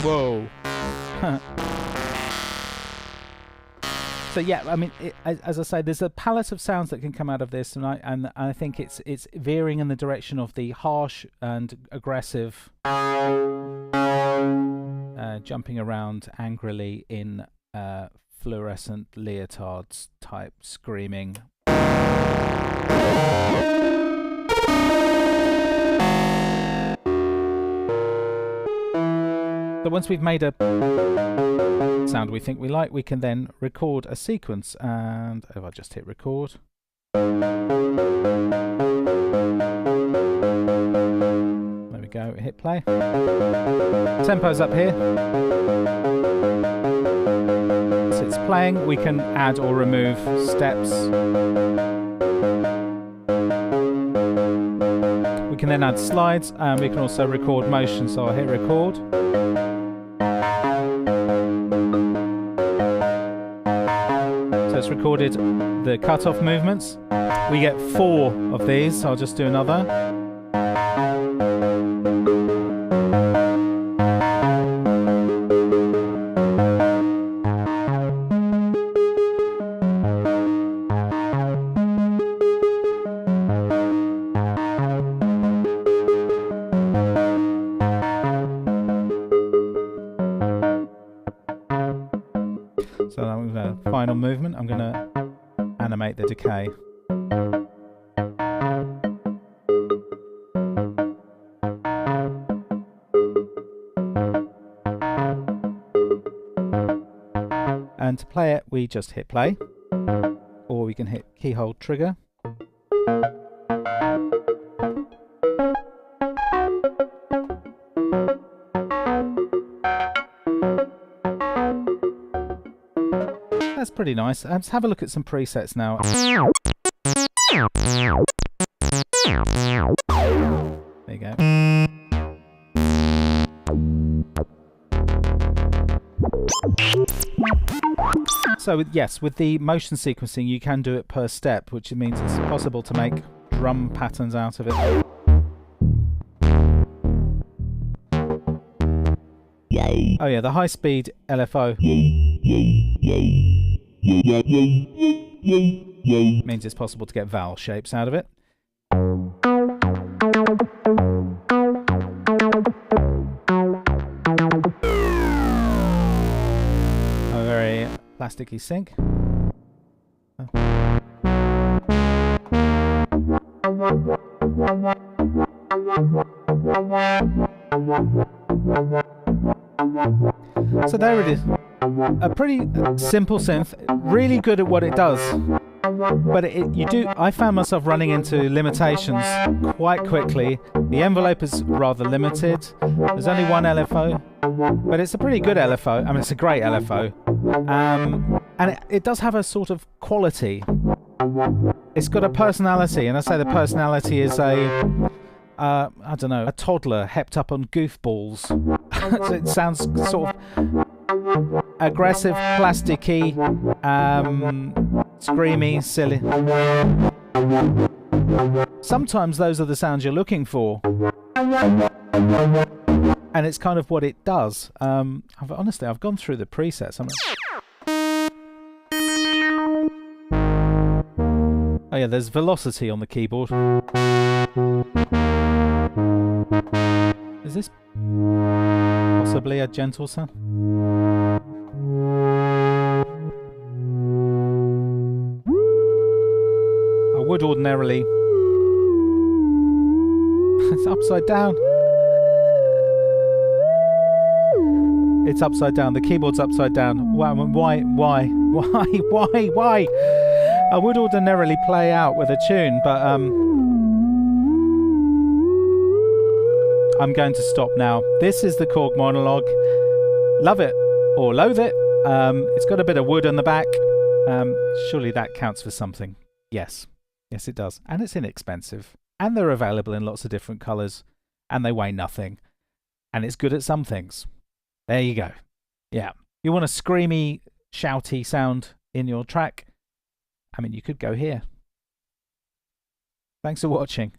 Whoa. So yeah, I mean, as I say, there's a palette of sounds that can come out of this, and I think it's veering in the direction of the harsh and aggressive, jumping around angrily in fluorescent leotards type screaming. So once we've made a sound we think we like, we can then record a sequence, and if I just hit record, there we go, hit play. Tempo's up here. So it's playing, we can add or remove steps. We can then add slides, and we can also record motion, so I'll hit record. It's recorded the cutoff movements. We get 4 of these, so I'll just do another. So now we've with a final movement, I'm going to animate the decay. And to play it, we just hit play, or we can hit keyhole trigger. That's pretty nice. Let's have a look at some presets now. There you go. So yes, with the motion sequencing, you can do it per step, which means it's possible to make drum patterns out of it. Oh yeah, the high-speed LFO means it's possible to get vowel shapes out of it. A very plasticky sync. So there it is. A pretty simple synth, really good at what it does. But I found myself running into limitations quite quickly. The envelope is rather limited. There's only one LFO, but it's a pretty good LFO. I mean, it's a great LFO. And it does have a sort of quality. It's got a personality, and I say the personality is a toddler hepped up on goofballs. So it sounds sort of aggressive, plasticky, screamy, silly. Sometimes those are the sounds you're looking for. And it's kind of what it does. I've gone through the presets. Oh yeah, there's velocity on the keyboard. Is this possibly a gentle sound? I would ordinarily... It's upside down. It's upside down. The keyboard's upside down. Why? I would ordinarily play out with a tune, but I'm going to stop now. This is the Korg Monologue. Love it or loathe it. It's got a bit of wood on the back. Surely that counts for something. Yes. Yes, it does. And it's inexpensive. And they're available in lots of different colours. And they weigh nothing. And it's good at some things. There you go. Yeah. You want a screamy, shouty sound in your track? I mean, you could go here. Thanks for watching.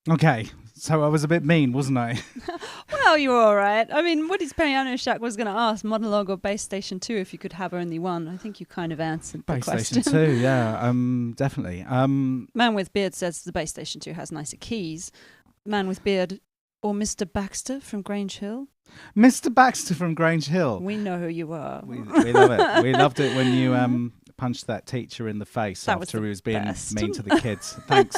Okay, so I was a bit mean, wasn't I? Well, you were all right. I mean, Woody's Piano Shack was going to ask Monologue or Bass Station 2 if you could have only one. I think you kind of answered the question. Bass Station 2, yeah, definitely. Man with Beard says the Bass Station 2 has nicer keys. Man with Beard or Mr. Baxter from Grange Hill? Mr. Baxter from Grange Hill. We know who you are. We love it. We loved it when you punched that teacher in the face after he was being mean to the kids. Thanks.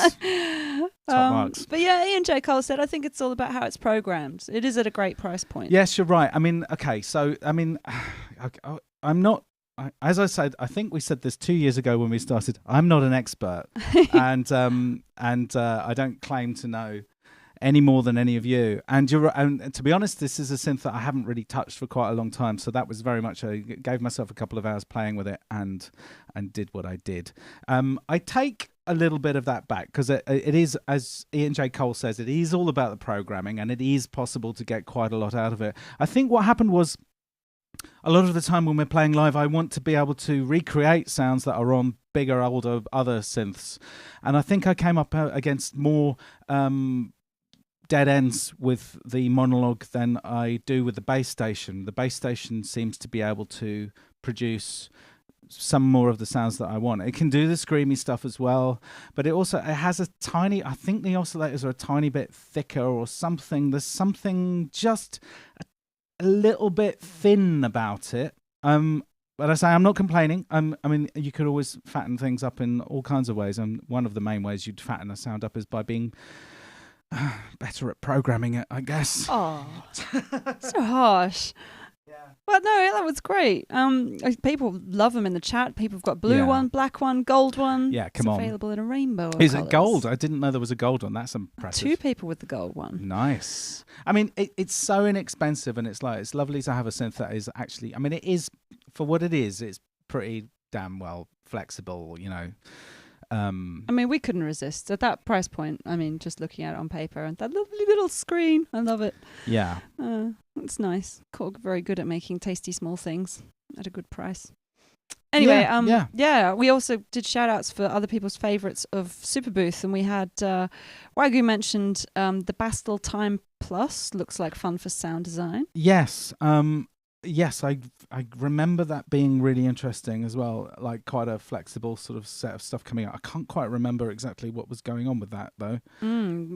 Top marks. But yeah, Ian J. Cole said, I think it's all about how it's programmed. It is at a great price point. Yes, you're right. I mean, okay, so, I mean, I'm not, as I said, I think we said this 2 years ago when we started, I'm not an expert. and I don't claim to know any more than any of you. And to be honest, this is a synth that I haven't really touched for quite a long time. So that was very much gave myself a couple of hours playing with it and did what I did. I take a little bit of that back because it is, as Ian J. Cole says, it is all about the programming and it is possible to get quite a lot out of it. I think what happened was a lot of the time when we're playing live, I want to be able to recreate sounds that are on bigger, older, other synths. And I think I came up against more dead ends with the Monologue than I do with the Bass Station. The Bass Station seems to be able to produce some more of the sounds that I want. It can do the screamy stuff as well, but it has a tiny, I think the oscillators are a tiny bit thicker or something. There's something just a little bit thin about it. But I say I'm not complaining. I mean, you could always fatten things up in all kinds of ways, and one of the main ways you'd fatten a sound up is by being better at programming it, I guess. Oh, so harsh. Yeah. But no, that was great. People love them in the chat. People have got blue one, black one, gold one. Yeah, come it's on. Available in a rainbow of Is colours. it gold? I didn't know there was a gold one. That's impressive. 2 people with the gold one. Nice. I mean, it's so inexpensive, and it's lovely to have a synth that is actually. I mean, it is for what it is. It's pretty damn well flexible, you know. I mean, we couldn't resist at that price point. I mean, just looking at it on paper and that lovely little screen. I love it. Yeah. It's nice. Korg very good at making tasty small things at a good price. Anyway, we also did shout outs for other people's favourites of Superbooth, and we had Wagyu mentioned the Bastel Time Plus looks like fun for sound design. Yes. Yes, I remember that being really interesting as well, like quite a flexible sort of set of stuff coming out. I can't quite remember exactly what was going on with that, though.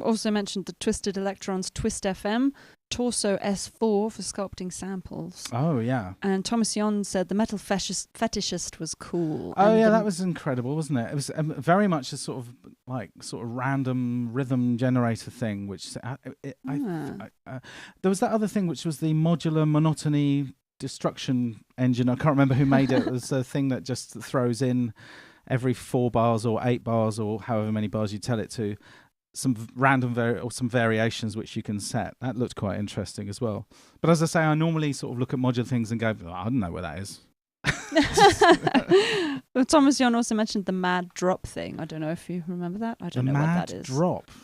Also mentioned the Twisted Electrons Twist FM, Torso S4 for sculpting samples. Oh, yeah. And Thomas Yon said the Metal Fetishist was cool. Oh, yeah, that was incredible, wasn't it? It was very much a sort of random rhythm generator thing, which there was that other thing, which was the modular monotony destruction engine. I can't remember who made it. It was a thing that just throws in every 4 bars or 8 bars or however many bars you tell it to some random or some variations which you can set. That looked quite interesting as well. But as I say, I normally sort of look at modular things and go, I don't know where that is. Thomas Yon also mentioned the Mad Drop thing. I don't know if you remember that. I don't know what that is.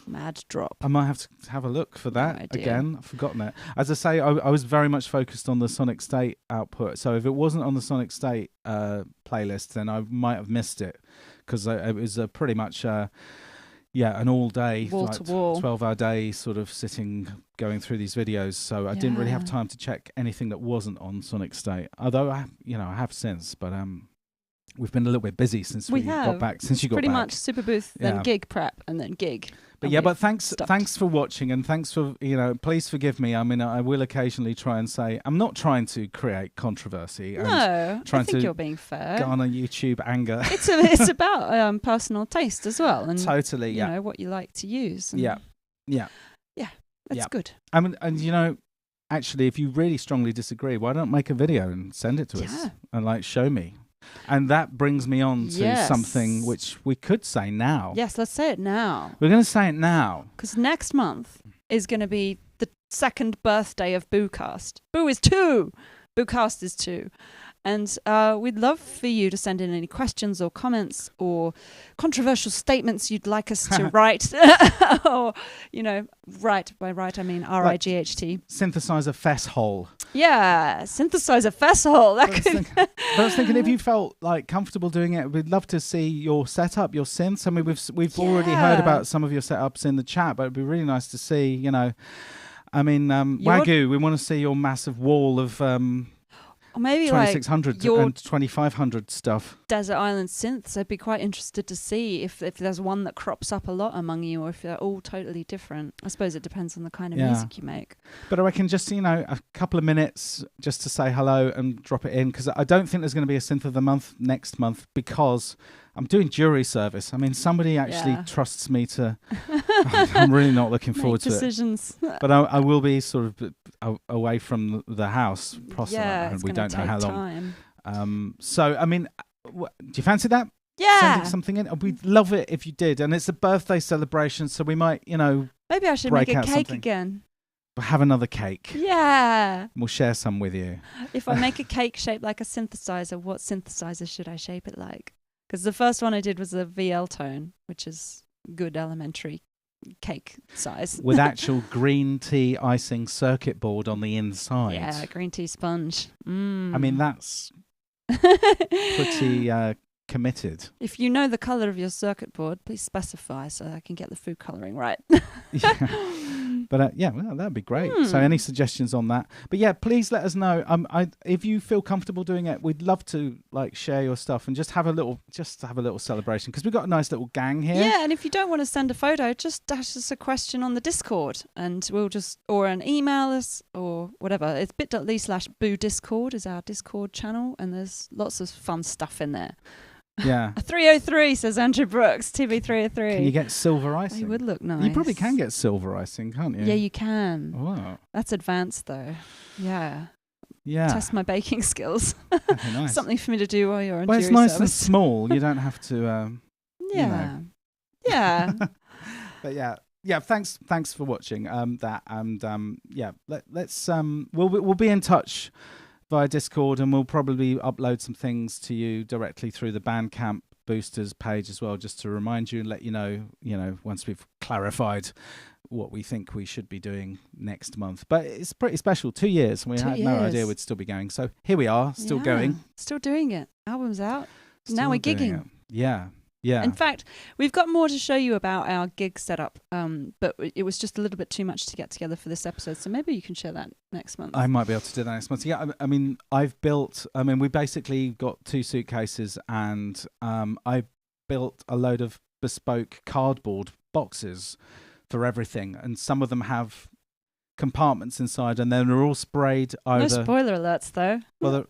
Mad Drop. I might have to have a look for that again. I've forgotten it. As I say, I was very much focused on the SonicState output. So if it wasn't on the SonicState playlist, then I might have missed it, because it was pretty much an all-day, wall-to-wall 12-hour day sort of sitting going through these videos. So I didn't really have time to check anything that wasn't on SonicState. Although I have since, but we've been a little bit busy since we got back. Since you got pretty back, much Superbooth, then gig prep, and then gig. But thanks for watching, and thanks for please forgive me. I mean, I will occasionally try and say I'm not trying to create controversy. No, I think you're being fair. Garner YouTube anger. It's about personal taste as well, and totally, you know what you like to use. Yeah. That's good. I mean, and actually, if you really strongly disagree, why don't make a video and send it to us and show me. And that brings me on to something which we could say now. Yes, let's say it now. We're going to say it now. Because next month is going to be the 2nd birthday of BOOcast. Boo is 2. BOOcast is 2. And we'd love for you to send in any questions or comments or controversial statements you'd like us to write. Or, write. By write, I mean RIGHT. Synthesizer fess hole. Yeah, synthesizer fess hole. I was thinking if you felt comfortable doing it, we'd love to see your setup, your synths. I mean, we've already heard about some of your setups in the chat, but it'd be really nice to see, Wagyu, we want to see your massive wall of... or maybe 2600 and 2500 stuff. Desert Island synths. I'd be quite interested to see if there's one that crops up a lot among you, or if they're all totally different. I suppose it depends on the kind of music you make. But I reckon just a couple of minutes just to say hello and drop it in, because I don't think there's going to be a synth of the month next month, because I'm doing jury service. I mean, somebody actually trusts me to... I'm really not looking forward to decisions. But I will be sort of away from the house, and we don't know how long. So, I mean, do you fancy that? Yeah. Sending something in? We'd love it if you did. And it's a birthday celebration, so we might, maybe I should make a cake again. Have another cake. Yeah. We'll share some with you. If I make a cake shaped like a synthesizer, what synthesizer should I shape it like? Because the first one I did was a VL tone, which is good elementary cake size. With actual green tea icing circuit board on the inside. Yeah, green tea sponge. I mean, that's pretty committed. If you know the colour of your circuit board, please specify so I can get the food colouring right. Yeah. But well, that'd be great. So any suggestions on that? But yeah, please let us know. If you feel comfortable doing it, we'd love to like share your stuff and just have a little celebration, because we've got a nice little gang here. Yeah, and if you don't want to send a photo, just dash us a question on the Discord, and we'll or an email us or whatever. It's bit.ly/BOOdiscord is our Discord channel, and there's lots of fun stuff in there. Yeah. 303 says Andrew Brooks, TV303. Can you get silver icing? You would look nice. You probably can get silver icing, can't you? Yeah, you can. Wow. That's advanced though. Yeah. Yeah. Test my baking skills. Okay, nice. Something for me to do while you're on Well, jury it's nice service. and small. You don't have to. Yeah. Yeah. But yeah. Thanks for watching. That and let's we'll be in touch via Discord, and we'll probably upload some things to you directly through the Bandcamp Boosters page as well, just to remind you and let you know, once we've clarified what we think we should be doing next month. But it's pretty special. 2 years. We had no idea we'd still be going. So here we are, still going. Still doing it. Album's out. Still now we're doing gigging. it. Yeah. Yeah. In fact, we've got more to show you about our gig setup, but it was just a little bit too much to get together for this episode, so maybe you can share that next month. I might be able to do that next month. Yeah, we basically got 2 suitcases, and I built a load of bespoke cardboard boxes for everything, and some of them have compartments inside, and then they're all sprayed either... No spoiler alerts, though. Well,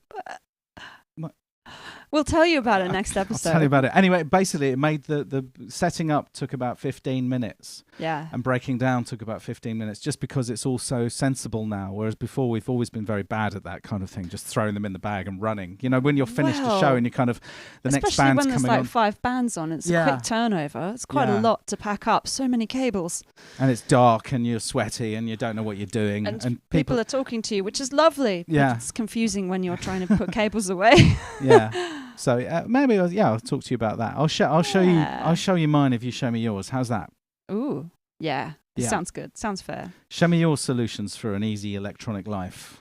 we'll tell you about it next episode. I'll tell you about it. Anyway, basically, it made the setting up took about 15 minutes. Yeah. And breaking down took about 15 minutes, just because it's all so sensible now. Whereas before, we've always been very bad at that kind of thing, just throwing them in the bag and running. When you're finished the show and you kind of, the next band's coming on. Especially when there's like 5 bands on, it's a quick turnover. It's quite a lot to pack up. So many cables. And it's dark and you're sweaty and you don't know what you're doing. And people are talking to you, which is lovely. Yeah. It's confusing when you're trying to put cables away. Yeah. So maybe I'll talk to you about that. I'll show you mine if you show me yours. How's that? Ooh, yeah. Sounds good. Sounds fair. Show me your solutions for an easy electronic life.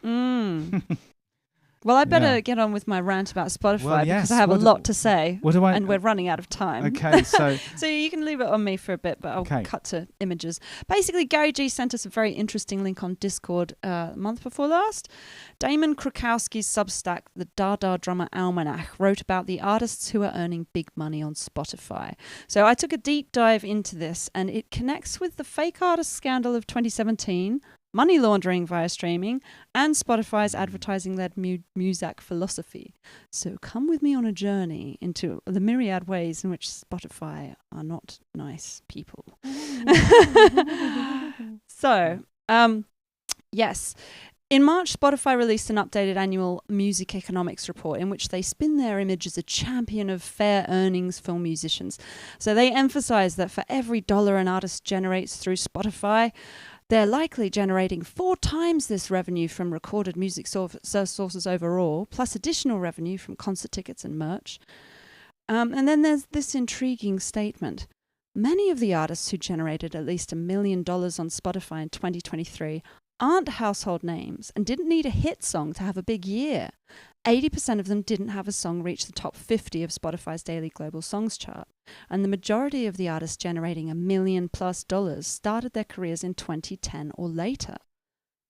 Well, I better get on with my rant about Spotify because I have a lot to say, and we're running out of time. Okay, so so you can leave it on me for a bit, but I'll cut to images. Basically, Gary G sent us a very interesting link on Discord a month before last. Damon Krakowski's Substack, the Dada drummer Almanach, wrote about the artists who are earning big money on Spotify. So I took a deep dive into this, and it connects with the fake artist scandal of 2017, money laundering via streaming, and Spotify's advertising-led music philosophy. So come with me on a journey into the myriad ways in which Spotify are not nice people. So, yes. In March, Spotify released an updated annual music economics report in which they spin their image as a champion of fair earnings for musicians. So they emphasize that for every dollar an artist generates through Spotify, they're likely generating 4 times this revenue from recorded music sources overall, plus additional revenue from concert tickets and merch. And then there's this intriguing statement. Many of the artists who generated at least $1 million on Spotify in 2023 aren't household names and didn't need a hit song to have a big year. 80% of them didn't have a song reach the top 50 of Spotify's daily global songs chart. And the majority of the artists generating $1 million+ started their careers in 2010 or later.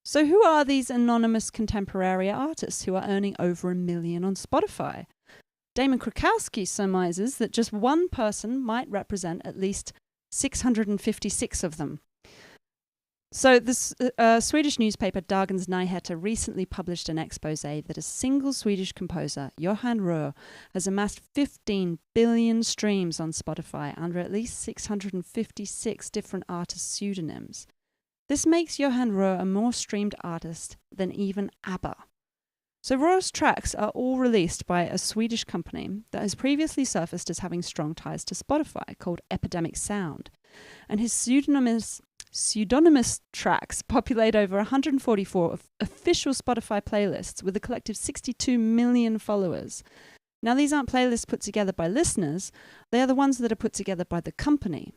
So who are these anonymous contemporary artists who are earning over $1 million on Spotify? Damon Krakowski surmises that just one person might represent at least 656 of them. So this Swedish newspaper Dagens Nyheter recently published an expose that a single Swedish composer, Johan Röhr, has amassed 15 billion streams on Spotify under at least 656 different artist pseudonyms. This makes Johan Röhr a more streamed artist than even ABBA. So Röhr's tracks are all released by a Swedish company that has previously surfaced as having strong ties to Spotify, called Epidemic Sound. And his pseudonymous tracks populate over 144 official Spotify playlists with a collective 62 million followers. Now, these aren't playlists put together by listeners, they are the ones that are put together by the company.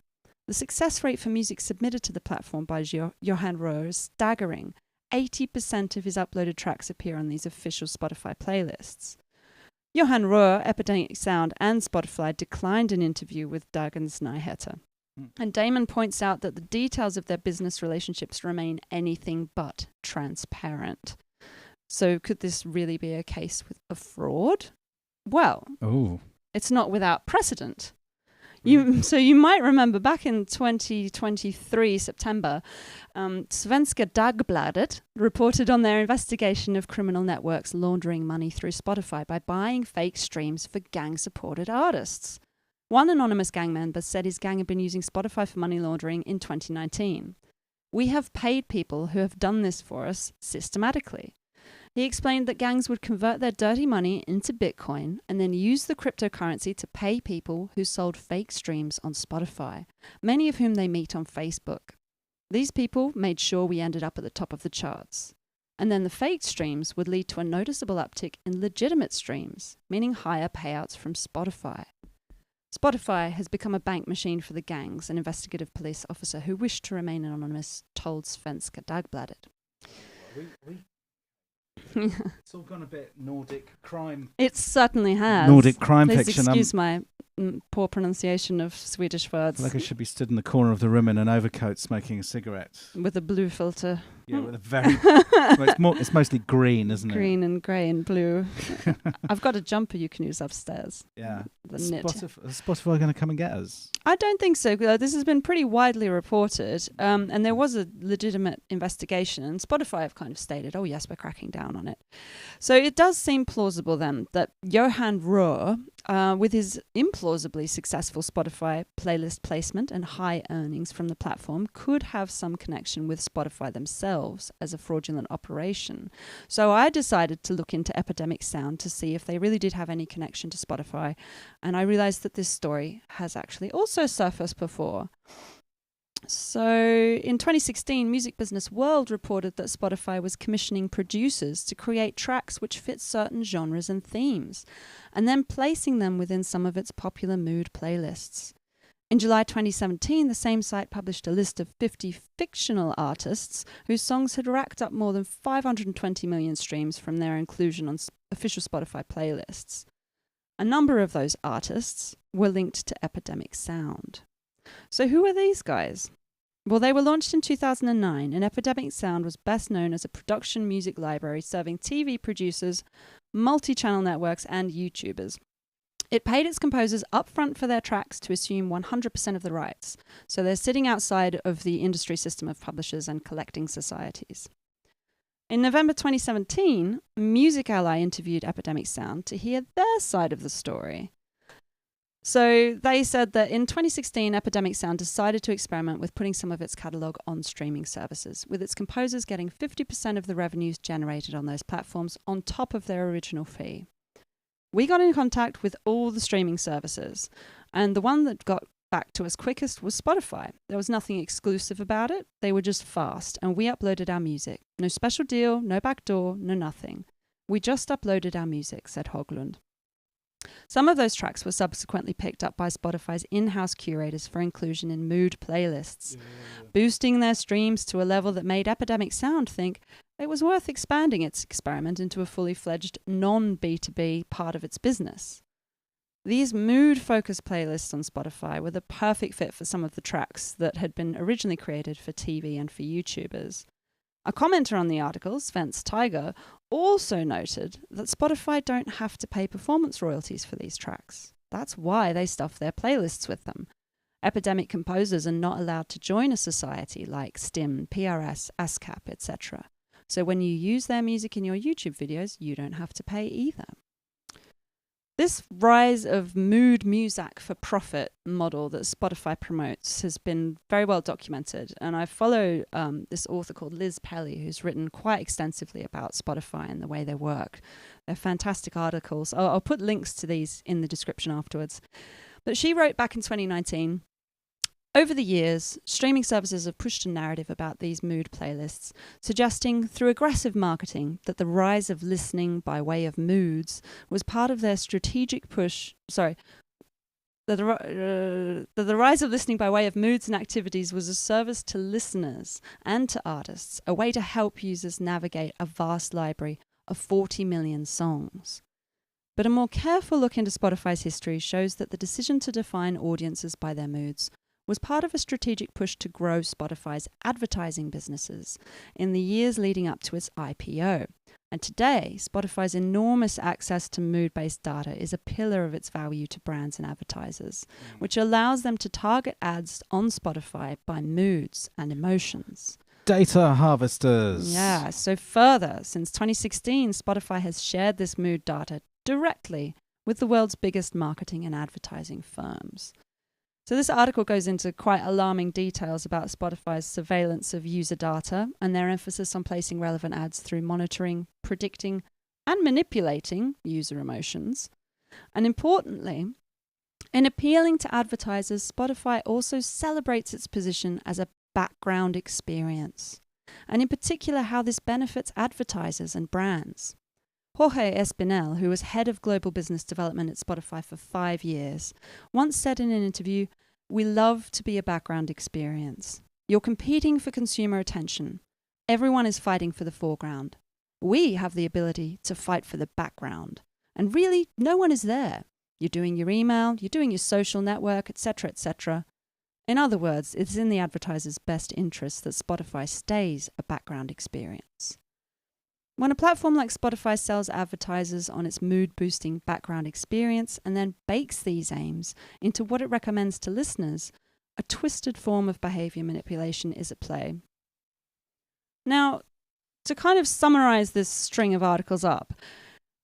The success rate for music submitted to the platform by Johan Röhr is staggering. 80% of his uploaded tracks appear on these official Spotify playlists. Johan Rohr, Epidemic Sound, and Spotify declined an interview with Dagens Nyheter. And Damon points out that the details of their business relationships remain anything but transparent. So could this really be a case of fraud? Well, it's not without precedent. So you might remember back in 2023, September, Svenska Dagbladet reported on their investigation of criminal networks laundering money through Spotify by buying fake streams for gang-supported artists. One anonymous gang member said his gang had been using Spotify for money laundering in 2019. We have paid people who have done this for us systematically. He explained that gangs would convert their dirty money into Bitcoin and then use the cryptocurrency to pay people who sold fake streams on Spotify, many of whom they meet on Facebook. These people made sure we ended up at the top of the charts. And then the fake streams would lead to a noticeable uptick in legitimate streams, meaning higher payouts from Spotify. Spotify has become a bank machine for the gangs, an investigative police officer who wished to remain anonymous told Svenska Dagbladet. It's all gone a bit Nordic crime. It certainly has. Nordic crime Please fiction. Excuse my poor pronunciation of Swedish words. Like I should be stood in the corner of the room in an overcoat smoking a cigarette. With a blue filter. Yeah, with a very... it's mostly green, isn't it? Green and grey and blue. I've got a jumper you can use upstairs. Yeah. Is Spotify going to come and get us? I don't think so. This has been pretty widely reported. And there was a legitimate investigation. And Spotify have kind of stated, oh, yes, we're cracking down on it. So it does seem plausible then that Johan Rohr, with his implausibly successful Spotify playlist placement and high earnings from the platform, could have some connection with Spotify themselves as a fraudulent operation. So I decided to look into Epidemic Sound to see if they really did have any connection to Spotify. And I realized that this story has actually also surfaced before. So in 2016, Music Business World reported that Spotify was commissioning producers to create tracks which fit certain genres and themes, and then placing them within some of its popular mood playlists. In July 2017, the same site published a list of 50 fictional artists whose songs had racked up more than 520 million streams from their inclusion on official Spotify playlists. A number of those artists were linked to Epidemic Sound. So who are these guys? Well, they were launched in 2009, and Epidemic Sound was best known as a production music library serving TV producers, multi-channel networks, and YouTubers. It paid its composers upfront for their tracks to assume 100% of the rights, so they're sitting outside of the industry system of publishers and collecting societies. In November 2017, Music Ally interviewed Epidemic Sound to hear their side of the story. So they said that in 2016, Epidemic Sound decided to experiment with putting some of its catalogue on streaming services, with its composers getting 50% of the revenues generated on those platforms on top of their original fee. We got in contact with all the streaming services, and the one that got back to us quickest was Spotify. There was nothing exclusive about it. They were just fast, and we uploaded our music. No special deal, no backdoor, no nothing. We just uploaded our music, said Hoglund. Some of those tracks were subsequently picked up by Spotify's in-house curators for inclusion in mood playlists, boosting their streams to a level that made Epidemic Sound think it was worth expanding its experiment into a fully fledged non-B2B part of its business. These mood-focused playlists on Spotify were the perfect fit for some of the tracks that had been originally created for TV and for YouTubers. A commenter on the article, Svensk Tiger, also noted that Spotify don't have to pay performance royalties for these tracks. That's why they stuff their playlists with them. Epidemic composers are not allowed to join a society like STIM, PRS, ASCAP, etc. So when you use their music in your YouTube videos, you don't have to pay either. This rise of mood music for profit model that Spotify promotes has been very well documented, and I follow this author called Liz Pelly, who's written quite extensively about Spotify and the way they work. They're fantastic articles. I'll put links to these in the description afterwards. But she wrote back in 2019, over the years, streaming services have pushed a narrative about these mood playlists, suggesting through aggressive marketing that the rise of listening by way of moods was part of their strategic push. That the rise of listening by way of moods and activities was a service to listeners and to artists, a way to help users navigate a vast library of 40 million songs. But a more careful look into Spotify's history shows that the decision to define audiences by their moods was part of a strategic push to grow Spotify's advertising businesses in the years leading up to its IPO. And today, Spotify's enormous access to mood-based data is a pillar of its value to brands and advertisers, which allows them to target ads on Spotify by moods and emotions. Data harvesters. Yeah, so further, since 2016, Spotify has shared this mood data directly with the world's biggest marketing and advertising firms. So this article goes into quite alarming details about Spotify's surveillance of user data and their emphasis on placing relevant ads through monitoring, predicting, and manipulating user emotions. And importantly, in appealing to advertisers, Spotify also celebrates its position as a background experience, and in particular how this benefits advertisers and brands. Jorge Espinel, who was head of global business development at Spotify for 5 years, once said in an interview, "We love to be a background experience. You're competing for consumer attention. Everyone is fighting for the foreground. We have the ability to fight for the background. And really, no one is there. You're doing your email, you're doing your social network, etc., etc. In other words, it's in the advertiser's best interest that Spotify stays a background experience." When a platform like Spotify sells advertisers on its mood-boosting background experience and then bakes these aims into what it recommends to listeners, a twisted form of behavior manipulation is at play. Now, to kind of summarize this string of articles up,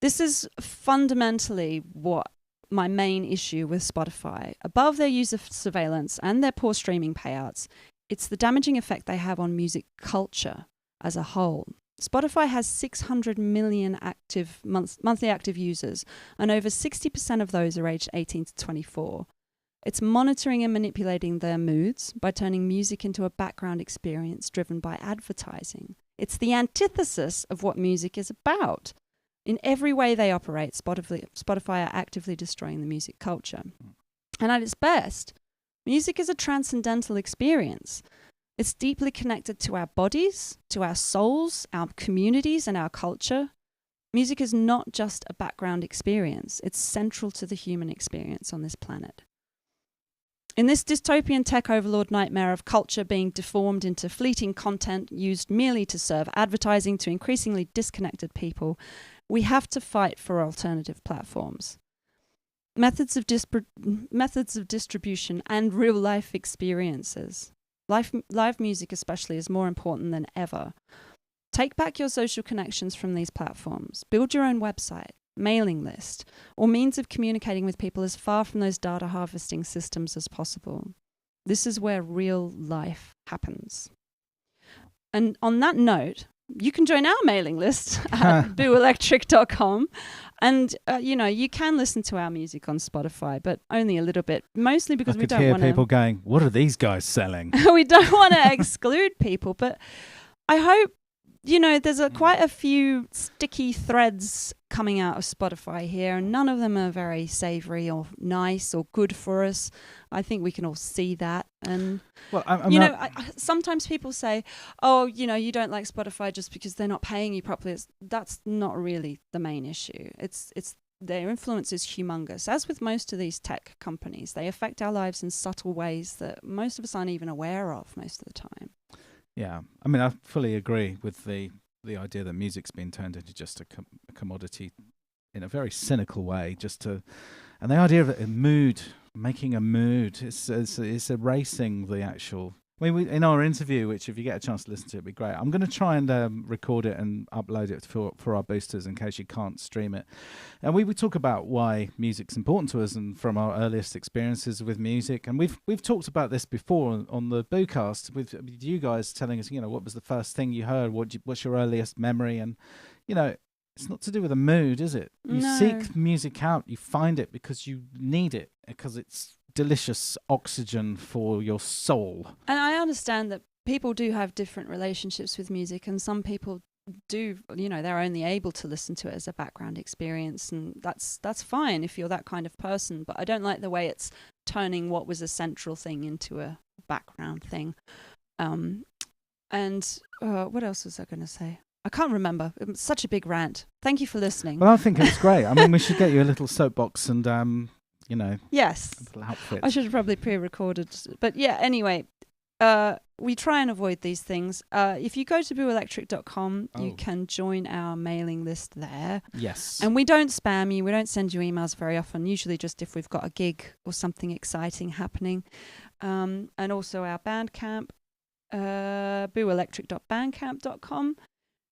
this is fundamentally what my main issue with Spotify. Above their user surveillance and their poor streaming payouts, it's the damaging effect they have on music culture as a whole. Spotify has 600 million monthly active users, and over 60% of those are aged 18 to 24. It's monitoring and manipulating their moods by turning music into a background experience driven by advertising. It's the antithesis of what music is about. In every way they operate, Spotify are actively destroying the music culture. And at its best, music is a transcendental experience. It's deeply connected to our bodies, to our souls, our communities, and our culture. Music is not just a background experience. It's central to the human experience on this planet. In this dystopian tech overlord nightmare of culture being deformed into fleeting content used merely to serve advertising to increasingly disconnected people, we have to fight for alternative platforms. Methods of distribution and real-life experiences. Live music especially is more important than ever. Take back your social connections from these platforms. Build your own website, mailing list, or means of communicating with people as far from those data harvesting systems as possible. This is where real life happens. And on that note, you can join our mailing list at booelectric.com. And, you can listen to our music on Spotify, but only a little bit, mostly because we don't want to... I could hear people going, what are these guys selling? We don't want to exclude people, but I hope, there's quite a few sticky threads coming out of Spotify here, and none of them are very savory or nice or good for us. I think we can all see that. And, sometimes people say, oh, you don't like Spotify just because they're not paying you properly. That's not really the main issue. It's their influence is humongous. As with most of these tech companies, they affect our lives in subtle ways that most of us aren't even aware of most of the time. Yeah, I mean, I fully agree with the idea that music's been turned into just a commodity in a very cynical way. And the idea of making a mood, it's erasing the actual. I mean, in our interview, which if you get a chance to listen to it'd be great. I'm going to try and record it and upload it for our boosters in case you can't stream it. And we talk about why music's important to us and from our earliest experiences with music. And we've talked about this before on the BOOcast with you guys telling us, what was the first thing you heard? What's your earliest memory? And, it's not to do with a mood, is it? You seek music out, you find it because you need it, because it's delicious oxygen for your soul. And I understand that people do have different relationships with music, and some people do, they're only able to listen to it as a background experience, and that's fine if you're that kind of person. But I don't like the way it's turning what was a central thing into a background thing. And what else was I going to say? I can't remember. It was such a big rant. Thank you for listening. Well, I think it's great. I mean, we should get you a little soapbox and, you know, yes. a little outfit. I should have probably pre-recorded. But yeah, anyway, we try and avoid these things. If you go to booelectric.com, you can join our mailing list there. Yes. And we don't spam you. We don't send you emails very often, usually just if we've got a gig or something exciting happening. And also our Bandcamp, booelectric.bandcamp.com.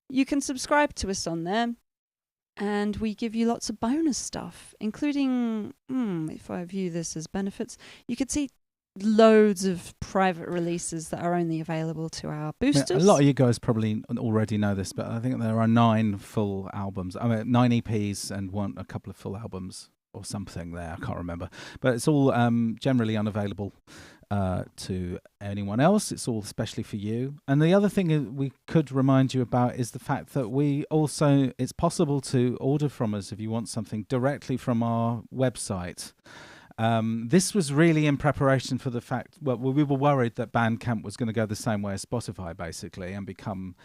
You can subscribe to us on there. And we give you lots of bonus stuff, including, if I view this as benefits, you could see loads of private releases that are only available to our boosters. A lot of you guys probably already know this, but I think there are 9 full albums. I mean, 9 EPs and a couple of full albums or something there. I can't remember. But it's all generally unavailable to anyone else. It's all especially for you. And the other thing we could remind you about is the fact that it's possible to order from us if you want something directly from our website. This was really in preparation for the fact, well, we were worried that Bandcamp was going to go the same way as Spotify, basically, and become,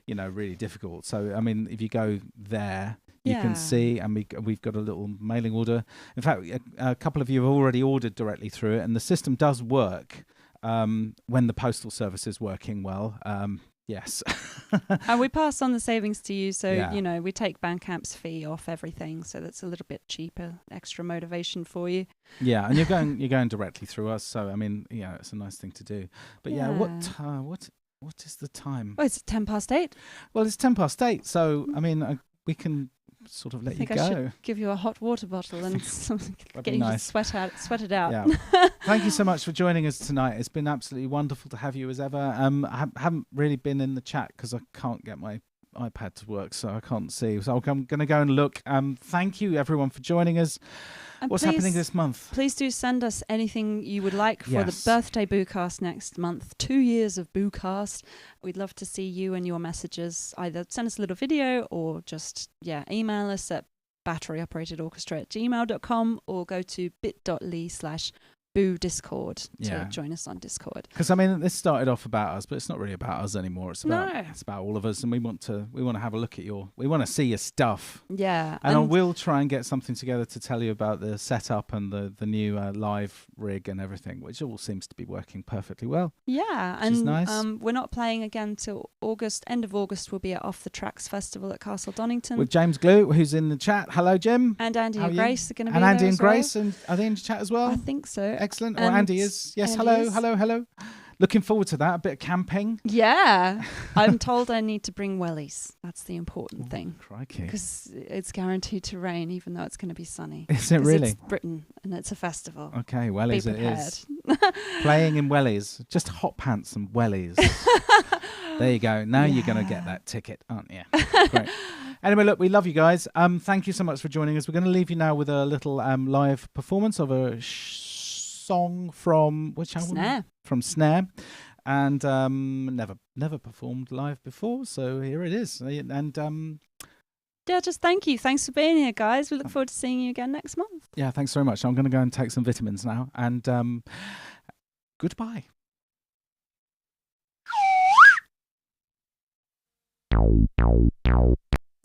really difficult. So, I mean, if you go there, you can see, and we've got a little mailing order. In fact, a couple of you have already ordered directly through it, and the system does work when the postal service is working well. Yes. And we pass on the savings to you. So, we take Bandcamp's fee off everything. So that's a little bit cheaper, extra motivation for you. Yeah. And you're going directly through us. So, I mean, it's a nice thing to do. But what is the time? Oh, it's 8:10. Well, it's 8:10. So, I mean, we can sort of let you go. I should give you a hot water bottle and get you to sweat it out. Yeah. Thank you so much for joining us tonight. It's been absolutely wonderful to have you as ever. I haven't really been in the chat because I can't get my iPad to work, so I can't see. So I'm going to go and look. Thank you, everyone, for joining us. And what's happening this month? Please do send us anything you would like for the birthday BOOcast next month. 2 years of BOOcast. We'd love to see you and your messages. Either send us a little video or just email us at batteryoperatedorchestra@gmail.com or go to bit.ly/Boo Discord to join us on Discord. Because I mean, this started off about us, but it's not really about us anymore. It's about all of us, and we want to have a look at we want to see your stuff. Yeah, and I will try and get something together to tell you about the setup and the new live rig and everything, which all seems to be working perfectly well. Yeah, which is nice. We're not playing again till August. End of August, we'll be at Off the Tracks Festival at Castle Donington with James Glue, who's in the chat. Hello, Jim. And Andy and Grace are going to be there. And Andy and Grace, well. and are they in the chat as well? I think so. Excellent. Or Andy is. Yes, Andy hello. Looking forward to that. A bit of camping. Yeah. I'm told I need to bring wellies. That's the important thing. Crikey. Because it's guaranteed to rain, even though it's going to be sunny. Is it really? It's Britain, and it's a festival. Okay, wellies it is. Playing in wellies. Just hot pants and wellies. There you go. Now you're going to get that ticket, aren't you? Great. Anyway, look, we love you guys. Thank you so much for joining us. We're going to leave you now with a little live performance of a song from which album? Snare. From Snare, and never performed live before, so here it is. And just thank you. Thanks for being here, guys. We look forward to seeing you again next month. Yeah, thanks very much. I'm going to go and take some vitamins now, and goodbye.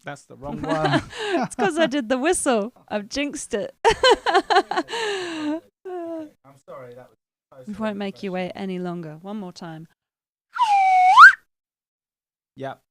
That's the wrong one. It's because I did the whistle. I've jinxed it. I'm sorry, that was. We won't make you wait any longer. One more time. Yep.